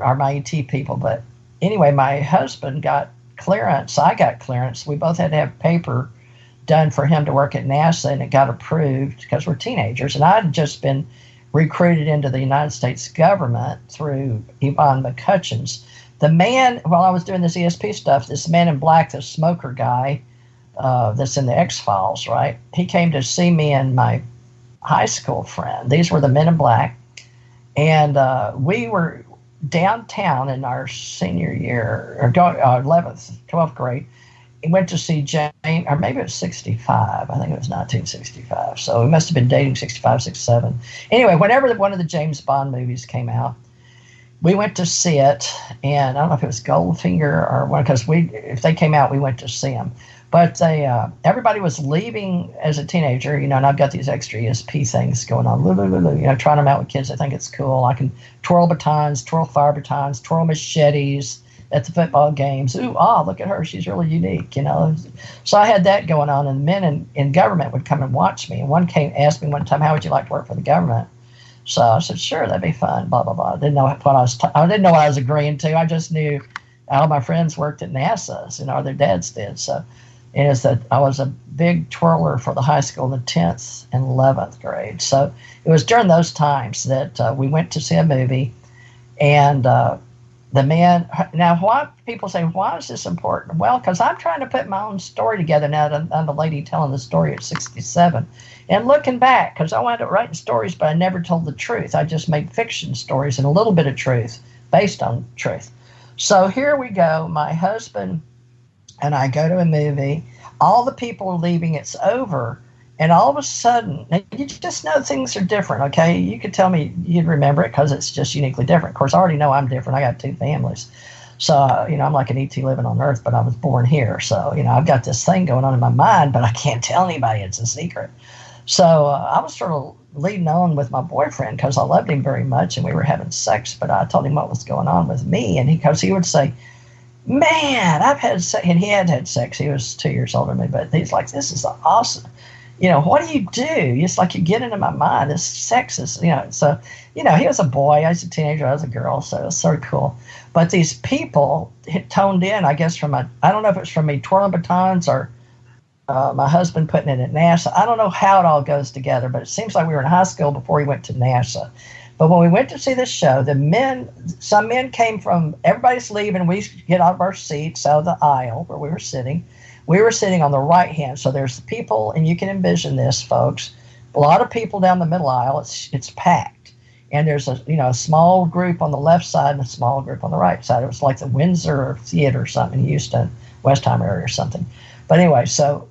or my ET people. But anyway, my husband got clearance. I got clearance. We both had to have paper done for him to work at NASA, and it got approved because we're teenagers. And I had just been recruited into the United States government through Yvonne McCutcheon's. The man, while I was doing this ESP stuff, this man in black, the smoker guy, that's in the X-Files, right? He came to see me and my high school friend. These were the men in black. And we were downtown in our senior year, or 11th, 12th grade. He went to see James, or maybe it was 65. I think it was 1965. So we must have been dating 65, 67. Anyway, whenever one of the James Bond movies came out, we went to see it. And I don't know if it was Goldfinger or one, because if they came out, we went to see them. But everybody was leaving as a teenager, and I've got these extra ESP things going on, trying them out with kids. I think it's cool. I can twirl batons, twirl fire batons, twirl machetes at the football games. Ooh, look at her. She's really unique, So I had that going on, and men in government would come and watch me. And one asked me one time, how would you like to work for the government? So I said, sure, that'd be fun, blah, blah, blah. I didn't know what I didn't know what I was agreeing to. I just knew all my friends worked at NASA, or their dads did. So and I was a big twirler for the high school in the 10th and 11th grade. So it was during those times that we went to see a movie. And the man, now why people say, why is this important? Well, because I'm trying to put my own story together now that I'm the lady telling the story at 67. And looking back, because I wound up writing stories, but I never told the truth. I just made fiction stories and a little bit of truth based on truth. So here we go. My husband and I go to a movie. All the people are leaving. It's over. And all of a sudden, you just know things are different, okay? You could tell me you'd remember it because it's just uniquely different. Of course, I already know I'm different. I got 2 families. So, I'm like an ET living on Earth, but I was born here. So, I've got this thing going on in my mind, but I can't tell anybody. It's a secret. So I was sort of leading on with my boyfriend because I loved him very much, and we were having sex. But I told him what was going on with me, and he would say, man, I've had sex. And he had sex. He was 2 years older than me, but he's like, this is awesome. What do you do? It's like you get into my mind. This sex is, So, he was a boy. I was a teenager. I was a girl. So it was sort of cool. But these people toned in, I guess, I don't know if it's from me twirling batons or my husband putting it at NASA. I don't know how it all goes together, but it seems like we were in high school before we went to NASA. But when we went to see this show, some men came from, everybody's leaving. We get out of our seats, out of the aisle where we were sitting. We were sitting on the right hand. So there's the people, and you can envision this, folks. A lot of people down the middle aisle. It's packed. And there's a small group on the left side and a small group on the right side. It was like the Windsor Theater or something in Houston, Westheimer area or something. But anyway, so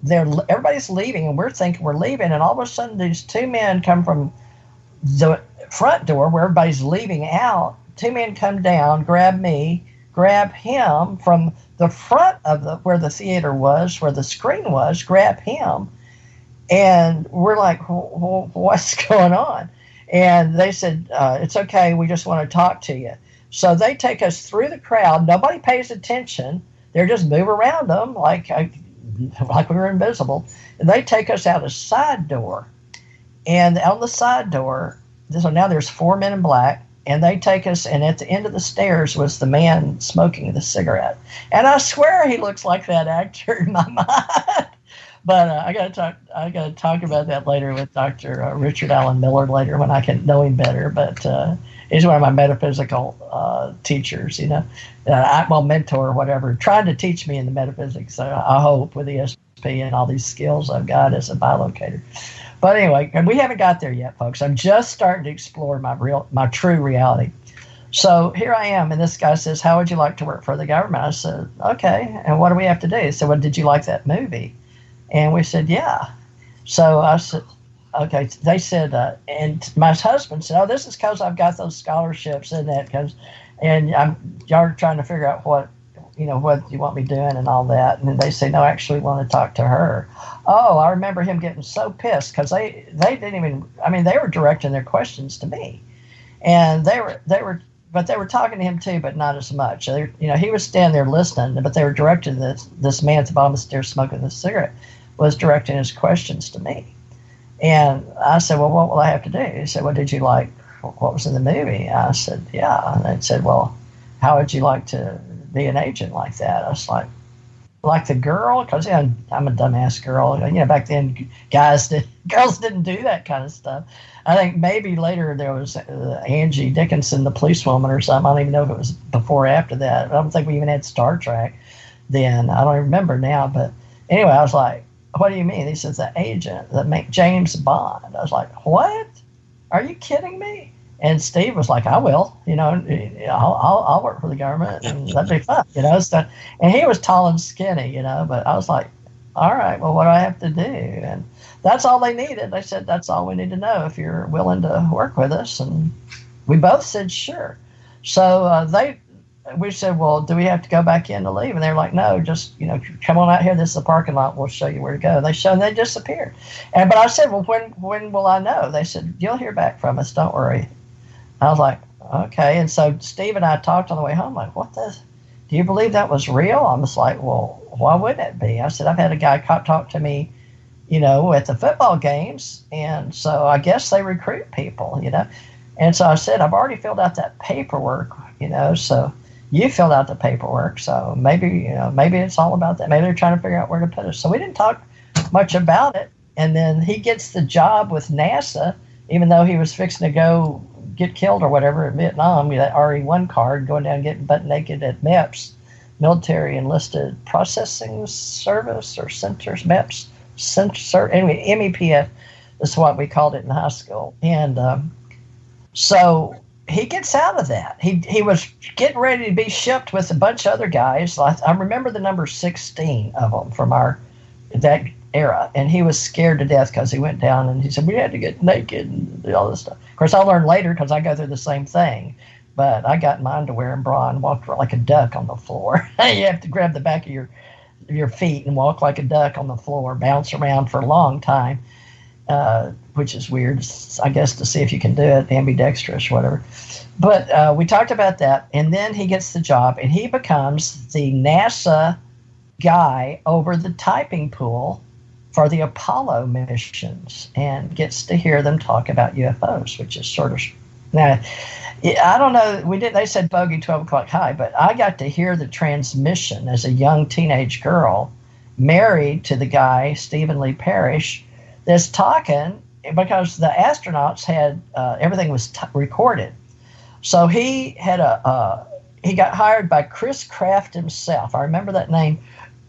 everybody's leaving, and we're thinking we're leaving. And all of a sudden, these 2 men come from the front door where everybody's leaving out. 2 men come down, grab me, grab him from the front of where the theater was, where the screen was, grab him. And we're like, what's going on? And they said, it's okay. We just want to talk to you. So they take us through the crowd. Nobody pays attention. They're just move around them like we were invisible. And they take us out a side door. And on the side door, so now there's 4 men in black. And they take us, and at the end of the stairs was the man smoking the cigarette. And I swear he looks like that actor in my mind. But I got to talk about that later with Dr. Richard Allen Miller later when I can know him better. But he's one of my metaphysical teachers, mentor or whatever, trying to teach me in the metaphysics. I hope with ESP and all these skills I've got as a bilocator. But anyway, and we haven't got there yet, folks. I'm just starting to explore my true reality. So here I am, and this guy says, how would you like to work for the government? I said, okay, and what do we have to do? He said, well, did you like that movie? And we said, yeah. So I said, okay. They said, and my husband said, oh, this is because I've got those scholarships and that, and y'all are trying to figure out what you want me doing and all that. And then they say, no, actually, we want to talk to her. Oh, I remember him getting so pissed because they didn't even, I mean, they were directing their questions to me, and they were talking to him too, but not as much. He was standing there listening, but they were directing this man at the bottom of the stairs smoking the cigarette was directing his questions to me. And I said, well, what will I have to do? He said, well, did you like what was in the movie? I said, yeah. And they said, well, how would you like to be an agent like that? I was like the girl, because I'm a dumbass girl. Back then, girls didn't do that kind of stuff. I think maybe later there was Angie Dickinson, the policewoman or something. I don't even know if it was before or after that. I don't think we even had Star Trek then. I don't remember now. But anyway, I was like, what do you mean? He says, the agent that make James Bond. I was like, what? Are you kidding me? And Steve was like, I will, I'll work for the government, and that'd be fun, So, and he was tall and skinny, but I was like, all right, well, what do I have to do? And that's all they needed. They said, that's all we need to know if you're willing to work with us. And we both said, sure. So we said, well, do we have to go back in to leave? And they're like, no, just, come on out here. This is the parking lot. We'll show you where to go. And they disappeared. But I said, well, when will I know? They said, you'll hear back from us. Don't worry. I was like, okay. And so Steve and I talked on the way home, like, do you believe that was real? I was like, well, why wouldn't it be? I said, I've had a guy talk to me, at the football games. And so I guess they recruit people, And so I said, I've already filled out that paperwork, so you filled out the paperwork. So maybe it's all about that. Maybe they're trying to figure out where to put us. So we didn't talk much about it. And then he gets the job with NASA, even though he was fixing to go get killed or whatever in Vietnam, that RE1 card, going down and getting butt naked at MEPS, Military Enlisted Processing Service or Centers, MEPS, anyway, MEPF is what we called it in high school. And so he gets out of that. He was getting ready to be shipped with a bunch of other guys. I remember the number 16 of them from that era, and he was scared to death because he went down and he said we had to get naked and do all this stuff. Of course, I learned later because I go through the same thing, but I got my underwear and bra and walked like a duck on the floor. You have to grab the back of your feet and walk like a duck on the floor, bounce around for a long time, which is weird, I guess, to see if you can do it, ambidextrous, whatever. But we talked about that, and then he gets the job, and he becomes the NASA guy over the typing pool for the Apollo missions and gets to hear them talk about UFOs, which is sort of, now, I don't know, they said bogey 12 o'clock high, but I got to hear the transmission as a young teenage girl married to the guy, Stephen Lee Parrish, that's talking because the astronauts had, everything was recorded. So he had he got hired by Chris Kraft himself. I remember that name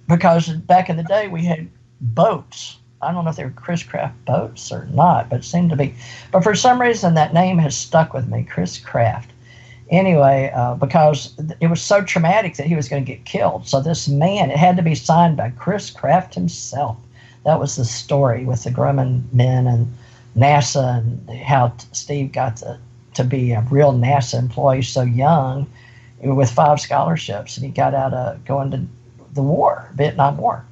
because back in the day we had boats. I don't know if they were Chris Kraft boats or not, but it seemed to be. But for some reason, that name has stuck with me, Chris Kraft. Anyway, because it was so traumatic that he was going to get killed. So this man, it had to be signed by Chris Kraft himself. That was the story with the Grumman men and NASA and how Steve got to be a real NASA employee so young with 5 scholarships. And he got out of going to the war, Vietnam War,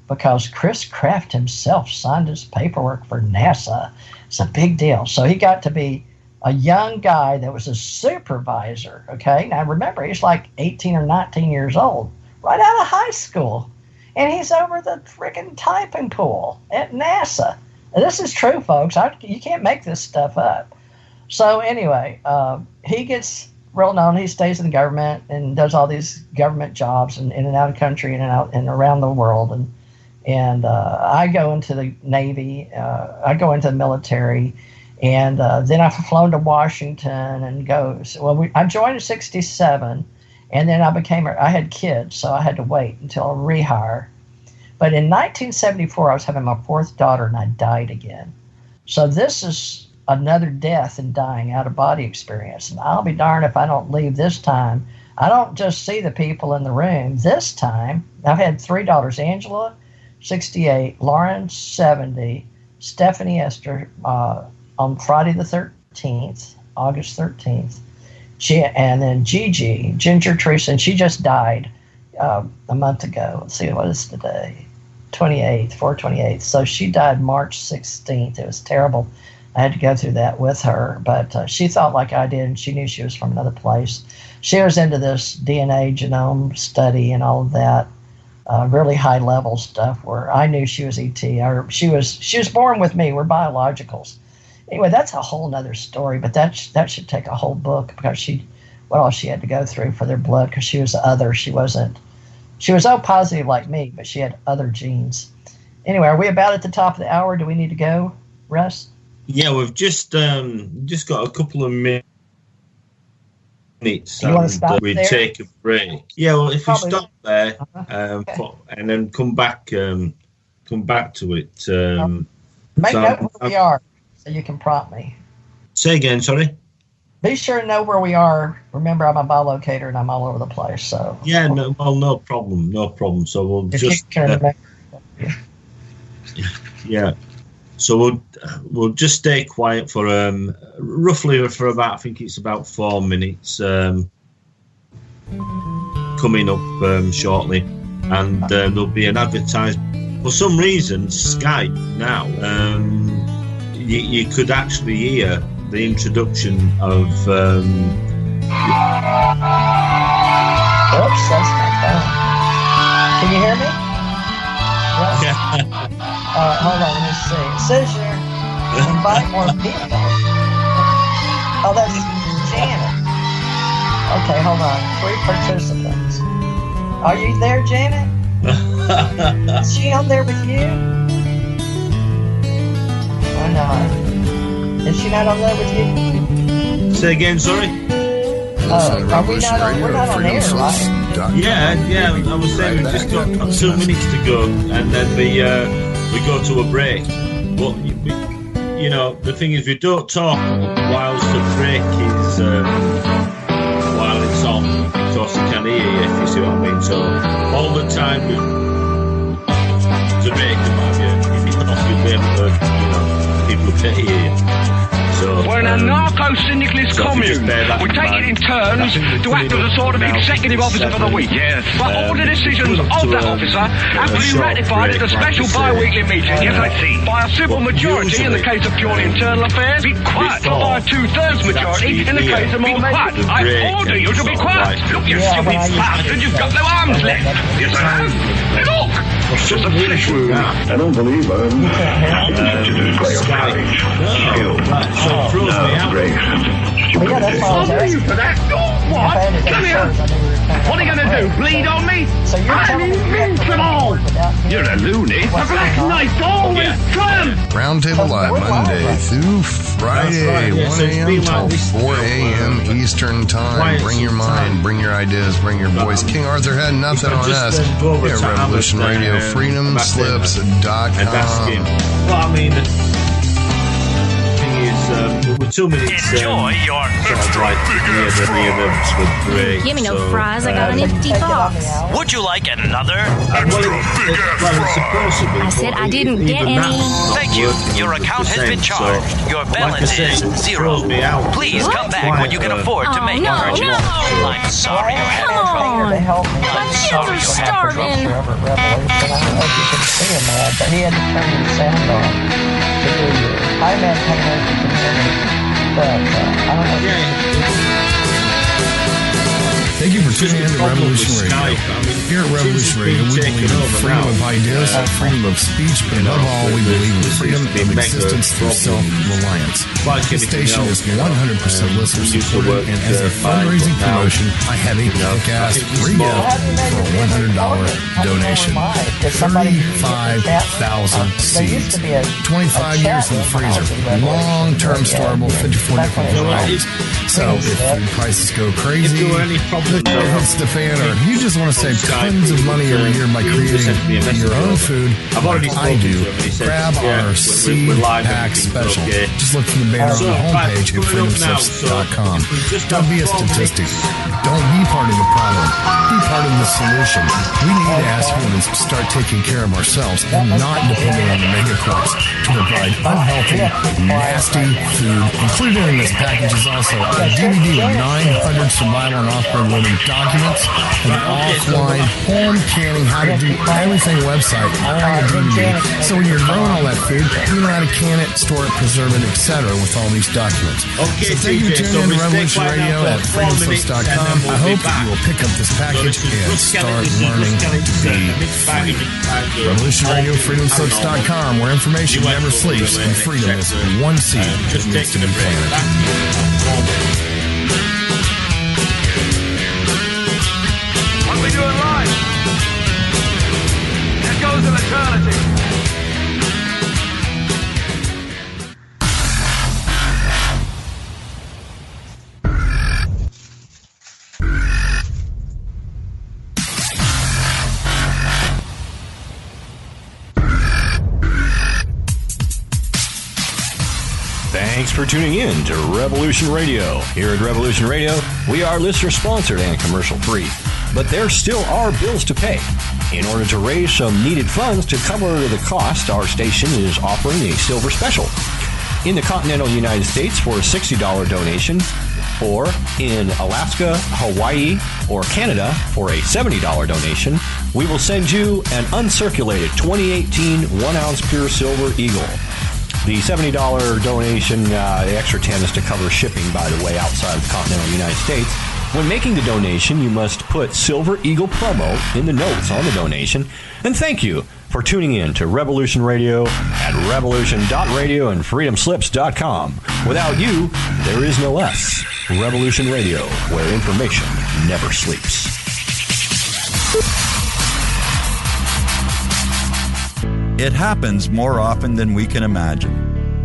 because Chris Kraft himself signed his paperwork for NASA. It's a big deal. So he got to be a young guy that was a supervisor, okay? Now, remember, he's like 18 or 19 years old, right out of high school. And he's over the freaking typing pool at NASA. And this is true, folks. You can't make this stuff up. So anyway, he gets real known. He stays in the government and does all these government jobs and in and out of the country and out and around the world. And I go into the Navy. I go into the military. And then I've flown to Washington and I joined in 1967, and then I had kids, so I had to wait until a rehire. But in 1974, I was having my 4th daughter, and I died again. So this is another death and dying, out-of-body experience. And I'll be darned if I don't leave this time. I don't just see the people in the room. This time, I've had 3 daughters, Angela, 68, Lauren 70, Stephanie Esther on Friday the 13th, August 13th, and then Gigi, Ginger Theresa, and she just died a month ago. Let's see, what is today? 28th, 4/28. So she died March 16th. It was terrible. I had to go through that with her, but she thought like I did, and she knew she was from another place. She was into this DNA genome study and all of that, really high level stuff. Where I knew she was ET, or she was born with me. We're biologicals. Anyway, that's a whole nother story. But that should take a whole book, because what all she had to go through for their blood, because she was other. She was O positive like me, but she had other genes. Anyway, are we about at the top of the hour? Do we need to go, Russ? Yeah, we've just got a couple of minutes. And we take a break. Yeah, well, if we stop there, okay. And then come back to it. Make note where we are, so you can prompt me. Say again, sorry. Be sure to know where we are. Remember, I'm a bilocator and I'm all over the place. So yeah, no problem. So we'll just yeah. So we'll just stay quiet for roughly for about, I think it's about 4 minutes coming up shortly, and there'll be an advertisement. For some reason, Skype now, you could actually hear the introduction of. Oops, that's my phone. Can you hear me? Yeah. Hold on, let me see. It says here, invite more people. Oh, that's Janet. Okay, hold on. 3 participants. Are you there, Janet? Is she on there with you? Or not? Is she not on there with you? Say again, sorry? Are we not on? We're not on air, right? Yeah. I was saying we've just got 2 minutes to go, and then we go to a break. But you know, the thing is, we don't talk whilst the break is while it's on, because they can hear you, if you see what I mean. So all the time to break about you'll be able to, people can hear you. We're an anarcho-syndicalist commune. We take it in turns to act as a sort of executive officer for the week. Yes. But all the decisions of that officer have to be ratified at a special bi-weekly meeting. Yes, I see. By a simple majority in the case of purely internal affairs. Be quiet. Or by a 2/3 majority in the case of more quiet. I order you to be quiet. Look, you stupid bastard, you've got no arms left. Yes, I have. Look! It's just a flesh wound. I don't believe I'm So it throws me out. I'll do you for that. What? Come here. What are you going to do? Bleed on me? I'm invincible. You're a loony. A black knight always triumphs. Roundtable Live Monday through Friday, 1 a.m. till 4 a.m. Eastern Time. Bring your mind, bring your ideas, bring your voice. King Arthur had nothing on us. Here at Revolution Radio, freedomslips.com. Well, I mean, we're 2 minutes. Enjoy your Give me no fries, I got an empty box. Would you like another? I said I didn't get any. Thank you. Your account has been charged. Your balance is 0. Please come back when you can afford to make a purchase. I'm sorry you're having trouble. My kids are starving. He had to turn the sound on to do your iMac coming out to community. But I don't know. Thank you for tuning in to Revolution Radio. Here at Revolution Radio, we believe in freedom of ideas, freedom of speech, but above all, we believe in freedom of existence through self-reliance. This station is 100% listener supported, and as a fundraising promotion, I have a kick-ass free gift for a $100 donation. 35,000 seeds. 25 years in the freezer. Long-term storable, 54 different varieties. So if food prices go crazy, it hits the fan, or you just want to save tons of money every year by creating your own food, like I do, grab our seed pack special. Just look for the banner on the homepage at freedomslips.com. Don't be a statistic. Don't be part of the problem. Be part of the solution. We need to ask humans to start taking care of ourselves and not depending on the megacorps to provide unhealthy, nasty food. Included in this package is also a DVD with 900 survival and off-grid living documents, an offline home canning how to do everything website, all on the DVD. So when you're growing all that food, you know how to can it, store it, preserve it, etc. with all these documents. Okay, so thank you for tuning in to Revolution Radio at freedomslips.com. I hope you will pick up this package and start learning to be free. Revolution Radio, freedomslips.com, where information never sleeps and freedom is one seed that needs to be planted. What we do in life, that goes in eternity. Thanks for tuning in to Revolution Radio. Here at Revolution Radio, we are listener-sponsored and commercial-free. But there still are bills to pay. In order to raise some needed funds to cover the cost, our station is offering a silver special. In the continental United States for a $60 donation, or in Alaska, Hawaii, or Canada for a $70 donation, we will send you an uncirculated 2018 1-ounce pure silver Eagle. The $70 donation, the extra 10 is to cover shipping, by the way, outside of the continental United States. When making the donation, you must put Silver Eagle promo in the notes on the donation. And thank you for tuning in to Revolution Radio at revolution.radio and freedomslips.com. Without you, there is no us. Revolution Radio, where information never sleeps. It happens more often than we can imagine.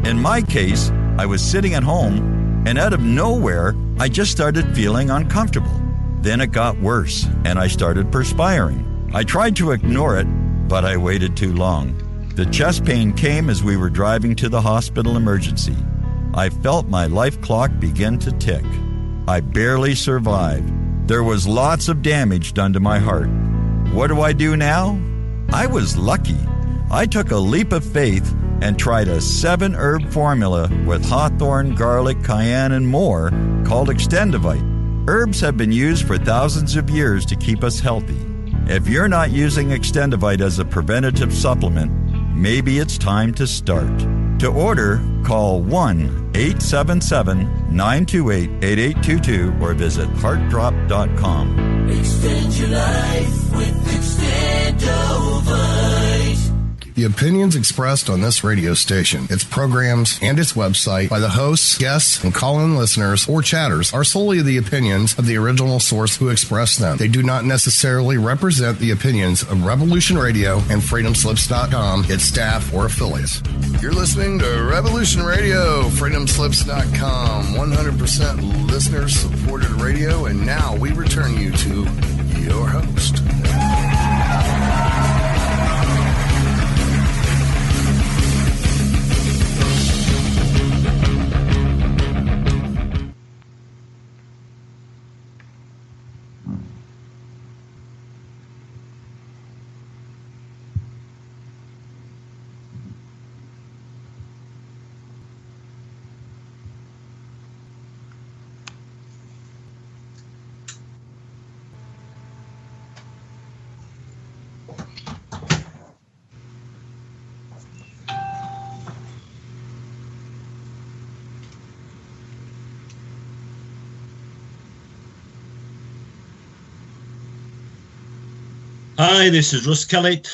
In my case, I was sitting at home, and out of nowhere, I just started feeling uncomfortable. Then it got worse, and I started perspiring. I tried to ignore it, but I waited too long. The chest pain came as we were driving to the hospital emergency. I felt my life clock begin to tick. I barely survived. There was lots of damage done to my heart. What do I do now? I was lucky. I took a leap of faith and tried a 7-herb formula with hawthorn, garlic, cayenne, and more called Extendivite. Herbs have been used for thousands of years to keep us healthy. If you're not using Extendivite as a preventative supplement, maybe it's time to start. To order, call 1-877-928-8822 or visit heartdrop.com. Extend your life with Extendivite. The opinions expressed on this radio station, its programs, and its website by the hosts, guests, and call-in listeners or chatters are solely the opinions of the original source who expressed them. They do not necessarily represent the opinions of Revolution Radio and freedomslips.com, its staff, or affiliates. You're listening to Revolution Radio, freedomslips.com, 100% listener-supported radio, and now we return you to your host. Hi, this is Russ Kellett.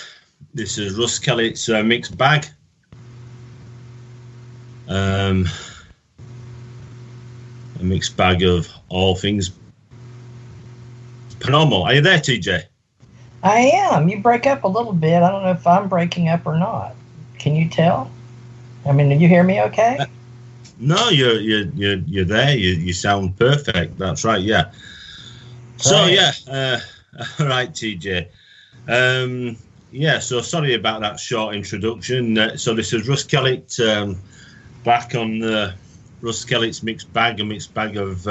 This is Russ Kellett's mixed bag. A mixed bag of all things paranormal. Are you there, TJ? I am. You break up a little bit. I don't know if I'm breaking up or not. Can you tell? I mean, do you hear me okay? No, you're there. You sound perfect. That's right. Yeah. So yeah. All right, TJ. So sorry about that short introduction. So this is Russ Kellett, back on Russ Kellett's mixed bag, a mixed bag of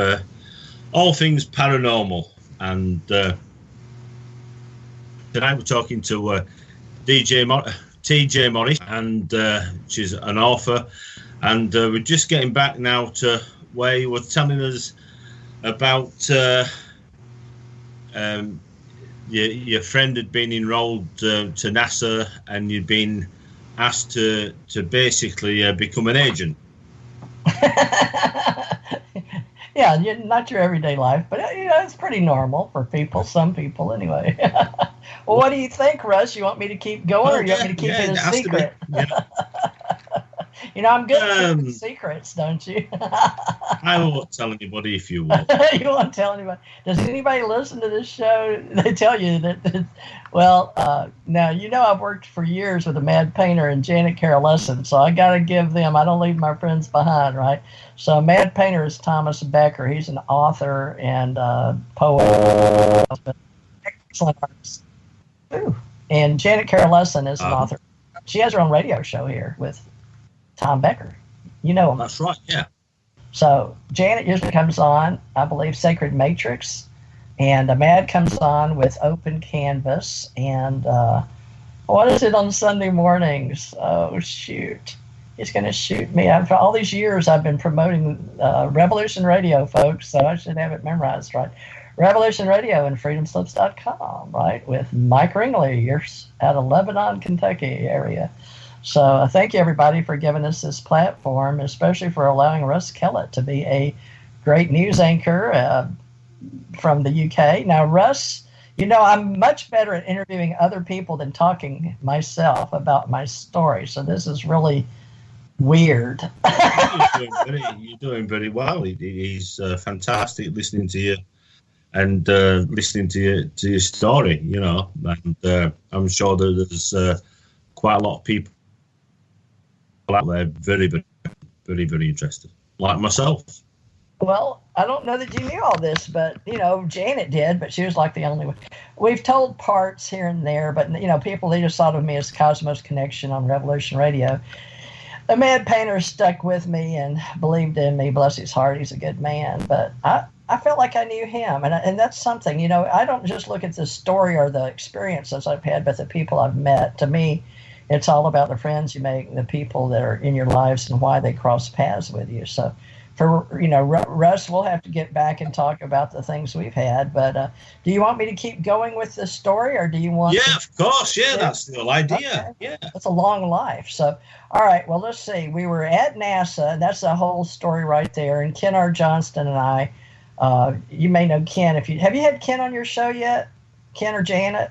all things paranormal. And tonight we're talking to TJ Morris, and she's an author. And we're just getting back now to where you were telling us about your friend had been enrolled to NASA, and you'd been asked to basically become an agent. Yeah, not your everyday life, but it's pretty normal for people, some people anyway. Well, what do you think, Russ? You want me to keep going, or you want me to keep it a secret? I'm good at secrets, don't you? I won't tell anybody if you want. You won't tell anybody. Does anybody listen to this show? They tell you that. Well, now I've worked for years with a Mad Painter and Janet Carolesson, so I got to give them. I don't leave my friends behind, right? So Mad Painter is Thomas Becker. He's an author and poet, excellent artist. Ooh. And Janet Carolesson is an author. She has her own radio show here with Tom Becker. You know him. That's right, yeah. So Janet usually comes on, I believe, Sacred Matrix, and Mad comes on with Open Canvas. And what is it on Sunday mornings? Oh, shoot. He's going to shoot me. For all these years, I've been promoting Revolution Radio, folks, so I should have it memorized, right? Revolution Radio and freedomslips.com, right, with Mike Ringley. You're out of Lebanon, Kentucky area. So thank you, everybody, for giving us this platform, especially for allowing Russ Kellett to be a great news anchor from the UK. Now, Russ, I'm much better at interviewing other people than talking myself about my story. So this is really weird. You're doing very well. He's fantastic listening to you and listening to your story, and I'm sure that there's quite a lot of people out there very, very, very, very interested, like myself. Well, I don't know that you knew all this, but Janet did, but she was like the only one. We've told parts here and there, but people, they just thought of me as Cosmos Connection on Revolution Radio. The Mad Painter stuck with me and believed in me. Bless his heart, he's a good man. But I felt like I knew him, and that's something. I don't just look at the story or the experiences I've had, but the people I've met. To me, it's all about the friends you make, the people that are in your lives, and why they cross paths with you. So, for Russ, we'll have to get back and talk about the things we've had. But do you want me to keep going with the story, or do you want? Yeah, of course. Yeah, that's the whole idea. Okay. Yeah, it's a long life. So, all right. Well, let's see. We were at NASA, and that's the whole story right there. And Ken R. Johnston and I. You may know Ken have you had Ken on your show yet? Ken or Janet?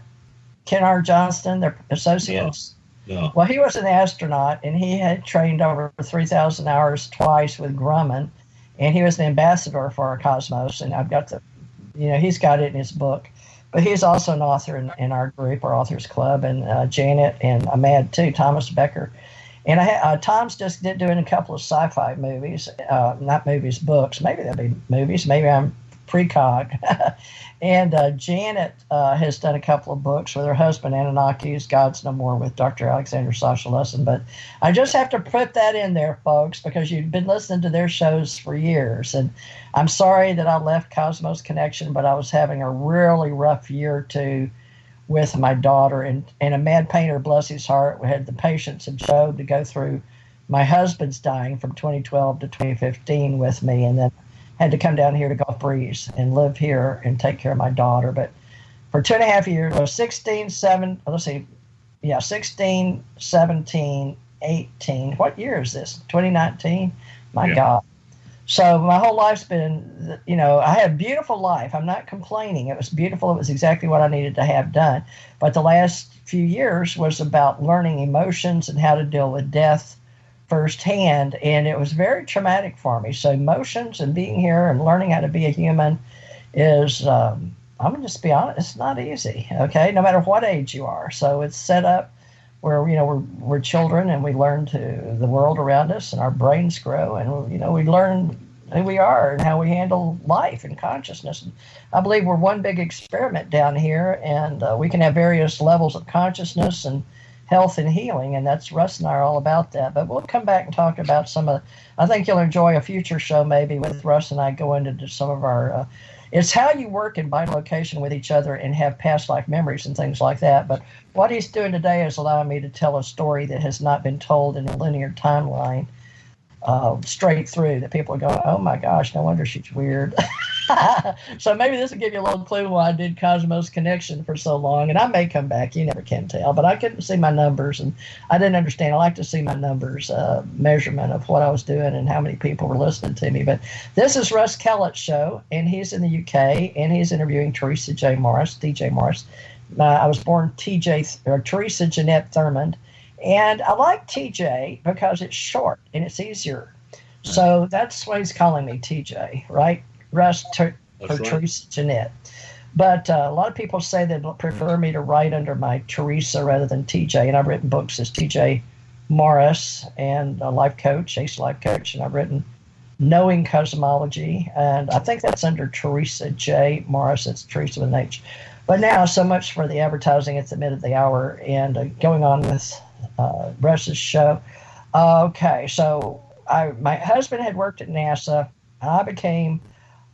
Ken R. Johnston, they're associates. No. Well, he was an astronaut, and he had trained over 3,000 hours twice with Grumman, and he was an ambassador for our Cosmos. And I've got he's got it in his book, but he's also an author in our group, our Authors Club, and Janet and Ahmad too, Thomas Becker. And Tom's just doing a couple of sci-fi movies, not movies, books. Maybe they'll be movies. Maybe I'm precog. And Janet has done a couple of books with her husband, Anunnaki's God's No More with Dr. Alexander Sasha Lesson. But I just have to put that in there, folks, because you've been listening to their shows for years. And I'm sorry that I left Cosmos Connection, but I was having a really rough year or two with my daughter. And a Mad Painter, bless his heart, we had the patience of Job to go through my husband's dying from 2012 to 2015 with me, and then had to come down here to Gulf Breeze and live here and take care of my daughter. But for 2.5 years, 16, 17, 18. What year is this? 2019? My God. So my whole life's been, I had a beautiful life. I'm not complaining. It was beautiful. It was exactly what I needed to have done. But the last few years was about learning emotions and how to deal with death firsthand, and it was very traumatic for me. So emotions and being here and learning how to be a human is, I'm going to just be honest, it's not easy, okay, no matter what age you are. So it's set up where, we're children, and we learn to the world around us, and our brains grow, and, we learn who we are and how we handle life and consciousness. And I believe we're one big experiment down here, and we can have various levels of consciousness and health and healing, and that's Russ and I are all about that. But we'll come back and talk about I think you'll enjoy a future show maybe with Russ and I go into some of our It's how you work in bilocation with each other and have past life memories and things like that. But what he's doing today is allowing me to tell a story that has not been told in a linear timeline straight through, that people are going, oh my gosh, no wonder she's weird. So maybe this will give you a little clue why I did Cosmos Connection for so long. And I may come back, you never can tell, but I couldn't see my numbers and I didn't understand. I like to see my numbers, measurement of what I was doing and how many people were listening to me. But this is Russ Kellett's show, and he's in the UK, and he's interviewing Theresa J. Morris, DJ Morris. I was born Theresa Jeanette Thurmond. And I like TJ because it's short and it's easier. So that's why he's calling me TJ, right? Russ Theresa Jeanette. But a lot of people say they prefer me to write under my Theresa rather than TJ. And I've written books as TJ Morris and a life coach, Ace Life Coach. And I've written Knowing Cosmology. And I think that's under Theresa J. Morris. It's Theresa with an H. But now, so much for the advertising at the mid of the hour and going on with Russ's show. Okay, so my husband had worked at NASA. I became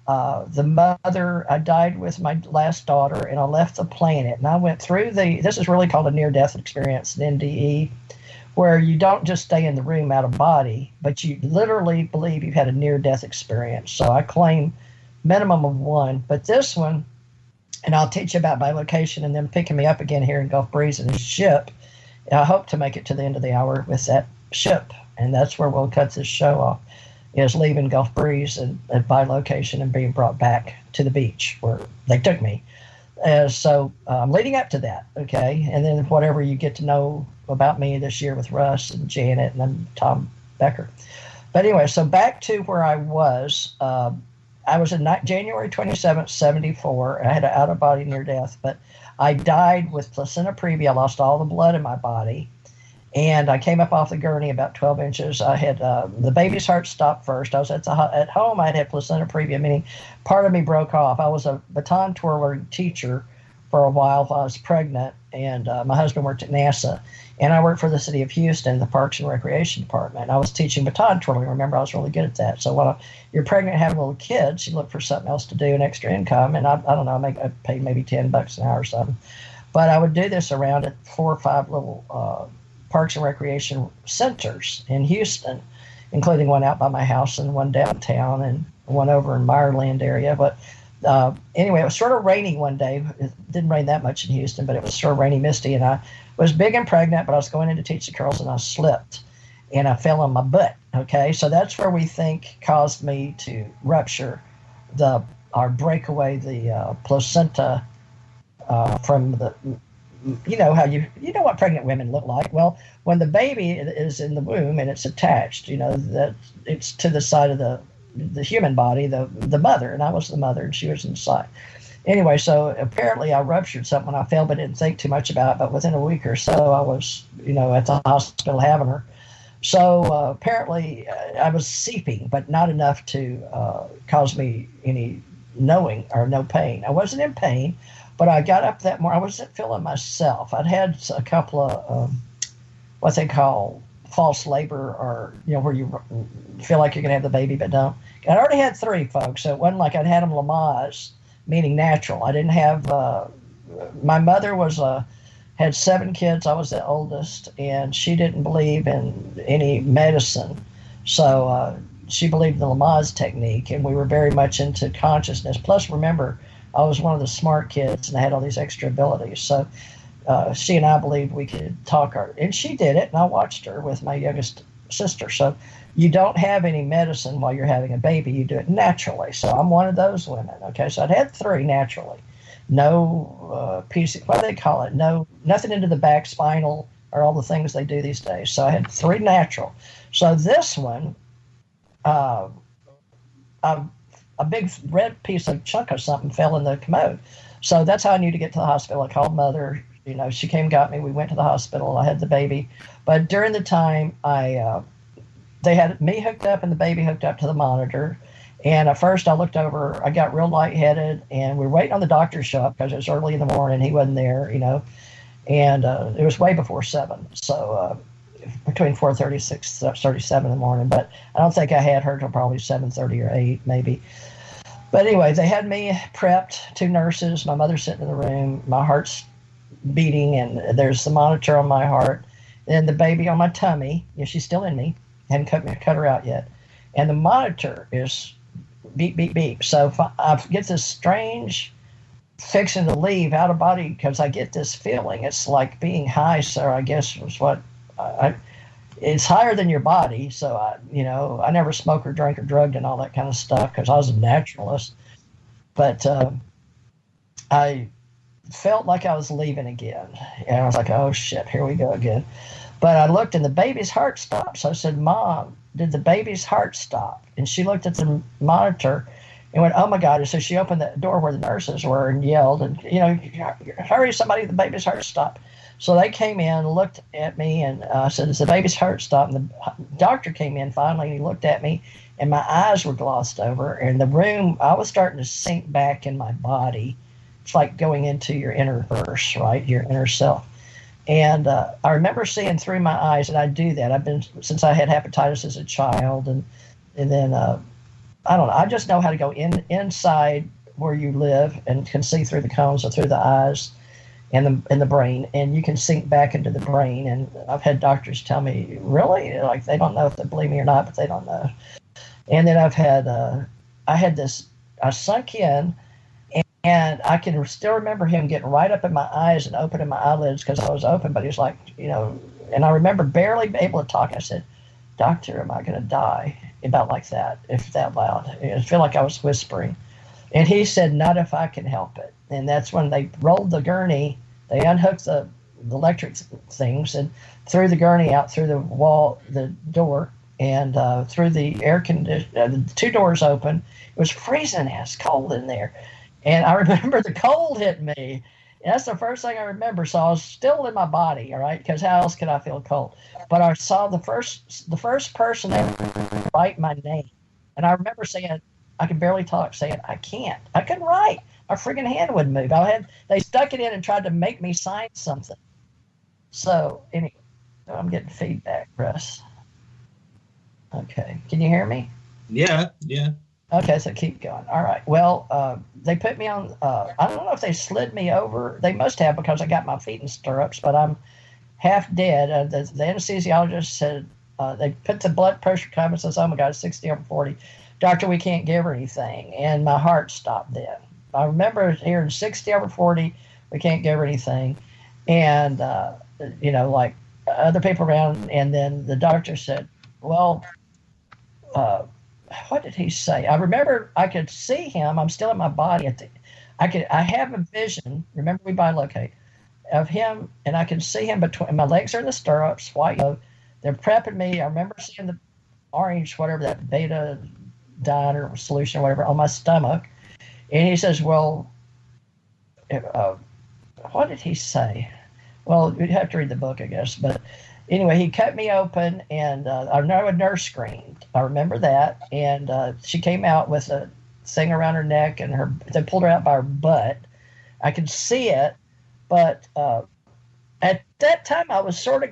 the mother. I died with my last daughter, and I left the planet. And I went through this is really called a near-death experience, an NDE, where you don't just stay in the room out of body, but you literally believe you've had a near-death experience. So I claim minimum of one, but this one, and I'll teach you about bilocation and then picking me up again here in Gulf Breeze in a ship. I hope to make it to the end of the hour with that ship, and that's where we'll cut this show off, is leaving Gulf Breeze at bilocation and being brought back to the beach where they took me. So I'm leading up to that, okay? And then whatever you get to know about me this year with Russ and Janet and then Tom Becker. But anyway, so back to where I was. I was in January 27th, 74. I had an out-of-body near-death, but I died with placenta previa. I lost all the blood in my body, and I came up off the gurney about 12 inches. I had the baby's heart stopped first. I was at home. I had placenta previa, meaning part of me broke off. I was a baton twirling teacher for a while I was pregnant, and my husband worked at NASA, and I worked for the city of Houston, the Parks and Recreation Department. I was teaching baton twirling. Remember, I was really good at that. So when you're pregnant and having little kids, you look for something else to do, an extra income, and I don't know, I paid maybe $10 an hour or something. But I would do this around at 4 or 5 little Parks and Recreation centers in Houston, including one out by my house and one downtown and one over in Meyerland area. But anyway, it was sort of rainy one day. It didn't rain that much in Houston, but it was sort of rainy, misty, and I was big and pregnant, but I was going in to teach the girls, and I slipped, and I fell on my butt, okay? So that's where we think caused me to rupture or break away the placenta from the, you know how you know what pregnant women look like. Well, when the baby is in the womb and it's attached, you know, that it's to the side of the human body, the mother, and I was the mother, and she was inside. Anyway, so apparently I ruptured something when I fell, but didn't think too much about it. But within a week or so, I was, you know, at the hospital having her. So apparently I was seeping, but not enough to cause me any knowing or no pain. I wasn't in pain, but I got up that morning. I wasn't feeling myself. I'd had a couple of what they call false labor, or, you know, where you feel like you're going to have the baby but don't. I'd already had 3, folks, so it wasn't like I'd had them Lamaze, meaning natural. I didn't have, my mother had 7 kids. I was the oldest, and she didn't believe in any medicine. So she believed in the Lamaze technique, and we were very much into consciousness. Plus, remember, I was one of the smart kids, and I had all these extra abilities. So she and I believed we could talk her, and she did it, and I watched her with my youngest sister. So you don't have any medicine while you're having a baby. You do it naturally. So I'm one of those women. Okay, so I'd had 3 naturally. No what do they call it? Nothing into the back, spinal, or all the things they do these days. So I had 3 natural. So this one, a big red piece of chunk of something fell in the commode. So that's how I knew to get to the hospital. I called Mother. You know, she came, got me. We went to the hospital. I had the baby. But during the time, they had me hooked up and the baby hooked up to the monitor. And at first I looked over, I got real lightheaded, and we were waiting on the doctor to show up because it was early in the morning. He wasn't there, you know, and it was way before 7. So between 4:30 and 6:37 in the morning. But I don't think I had her till probably 7:30 or 8 maybe. But anyway, they had me prepped, 2 nurses, my mother sitting in the room, my heart's beating, and there's the monitor on my heart, and the baby on my tummy. Yeah, she's still in me. Hadn't cut her out yet. And the monitor is beep, beep, beep. So if I get this strange fixing to leave out of body because I get this feeling. It's like being high, so I guess was what it's higher than your body. So I never smoked or drank or drugged and all that kind of stuff because I was a naturalist. But I felt like I was leaving again, and I was like, "Oh shit, here we go again." But I looked, and the baby's heart stopped. So I said, "Mom, did the baby's heart stop?" And she looked at the monitor and went, "Oh my God." And so she opened the door where the nurses were and yelled, and, "Hurry, somebody, the baby's heart stopped." So they came in, looked at me, and said, "Is the baby's heart stopped?" And the doctor came in finally, and he looked at me, and my eyes were glossed over. And the room, I was starting to sink back in my body. It's like going into your inner verse, right? Your inner self. And I remember seeing through my eyes, and I do that. I've been, since I had hepatitis as a child, and then I don't know. I just know how to go inside where you live and can see through the cones or through the eyes and the brain, and you can sink back into the brain. And I've had doctors tell me, really, like they don't know if they believe me or not, but they don't know. And then I sunk in. And I can still remember him getting right up in my eyes and opening my eyelids because I was open, but he was like, and I remember barely able to talk. I said, "Doctor, am I going to die?" About like that, if that loud. I feel like I was whispering. And he said, "Not if I can help it." And that's when they rolled the gurney. They unhooked the electric things and threw the gurney out through the wall, the door, and through the air conditioner. The 2 doors open. It was freezing ass cold in there. And I remember the cold hit me. And that's the first thing I remember. So I was still in my body, all right, because how else could I feel cold? But I saw the first person ever write my name. And I remember saying, I could barely talk, saying, I couldn't write. My friggin' hand wouldn't move. They stuck it in and tried to make me sign something. So anyway, I'm getting feedback, Russ. Okay. Can you hear me? Yeah. Okay, so keep going. All right. Well, they put me on, I don't know if they slid me over. They must have, because I got my feet in stirrups, but I'm half dead. The anesthesiologist said, they put the blood pressure cuff and says, "Oh my God, 60/40. Doctor, we can't give her anything." And my heart stopped then. I remember hearing 60/40, we can't give her anything. And, like other people around. And then the doctor said, well, what did he say? I remember I could see him. I'm still in my body. I have a vision. Remember, we bilocate of him, and I can see him between my legs are in the stirrups. White. They're prepping me. I remember seeing the orange, whatever that betadine or solution, or whatever, on my stomach. And he says, "Well, what did he say?" Well, you'd have to read the book, I guess. But anyway, he cut me open, and I know a nurse screamed. I remember that. And she came out with a thing around her neck, and they pulled her out by her butt. I could see it, but at that time I was sort of